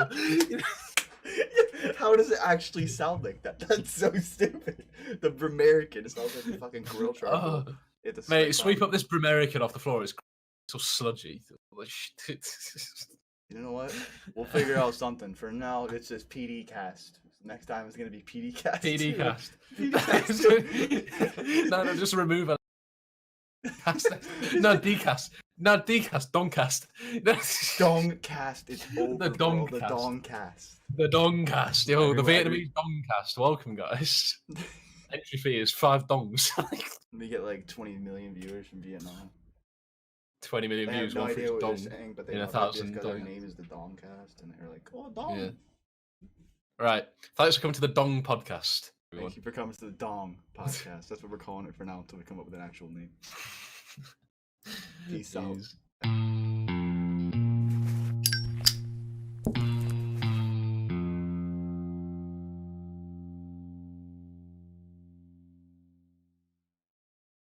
Speaker 2: How does it actually sound like that? That's so stupid. The Brimerican. It sounds like the fucking grill truck.
Speaker 1: Oh, mate, sweep up this Brimerican off the floor. It's so sludgy.
Speaker 2: You know what? We'll figure out something. For now, it's just PD cast. Next time it's gonna be PD cast.
Speaker 1: PD cast. No, just remove it. Cast. No, decast. No, decast. Dongcast.
Speaker 2: Dongcast is over,
Speaker 1: The
Speaker 2: bro. The
Speaker 1: Dongcast.
Speaker 2: Dongcast.
Speaker 1: The Dongcast. Yo, the
Speaker 2: Every-
Speaker 1: Vietnamese Dongcast. Welcome, guys. Entry fee is 5 dongs.
Speaker 2: We get like 20 million viewers from Vietnam.
Speaker 1: 20 million
Speaker 2: They have
Speaker 1: views,
Speaker 2: no
Speaker 1: one for
Speaker 2: idea
Speaker 1: each
Speaker 2: what
Speaker 1: dong
Speaker 2: you're saying, but they
Speaker 1: in
Speaker 2: love it just
Speaker 1: 1,000
Speaker 2: because our
Speaker 1: dong.
Speaker 2: name is the Dongcast, and they're like, "Oh, Dong."
Speaker 1: Yeah. Right. Thanks for coming to the Dong podcast.
Speaker 2: Thank you for coming to the Dong podcast. That's what we're calling it for now until we come up with an actual name. Peace out.
Speaker 1: Jeez.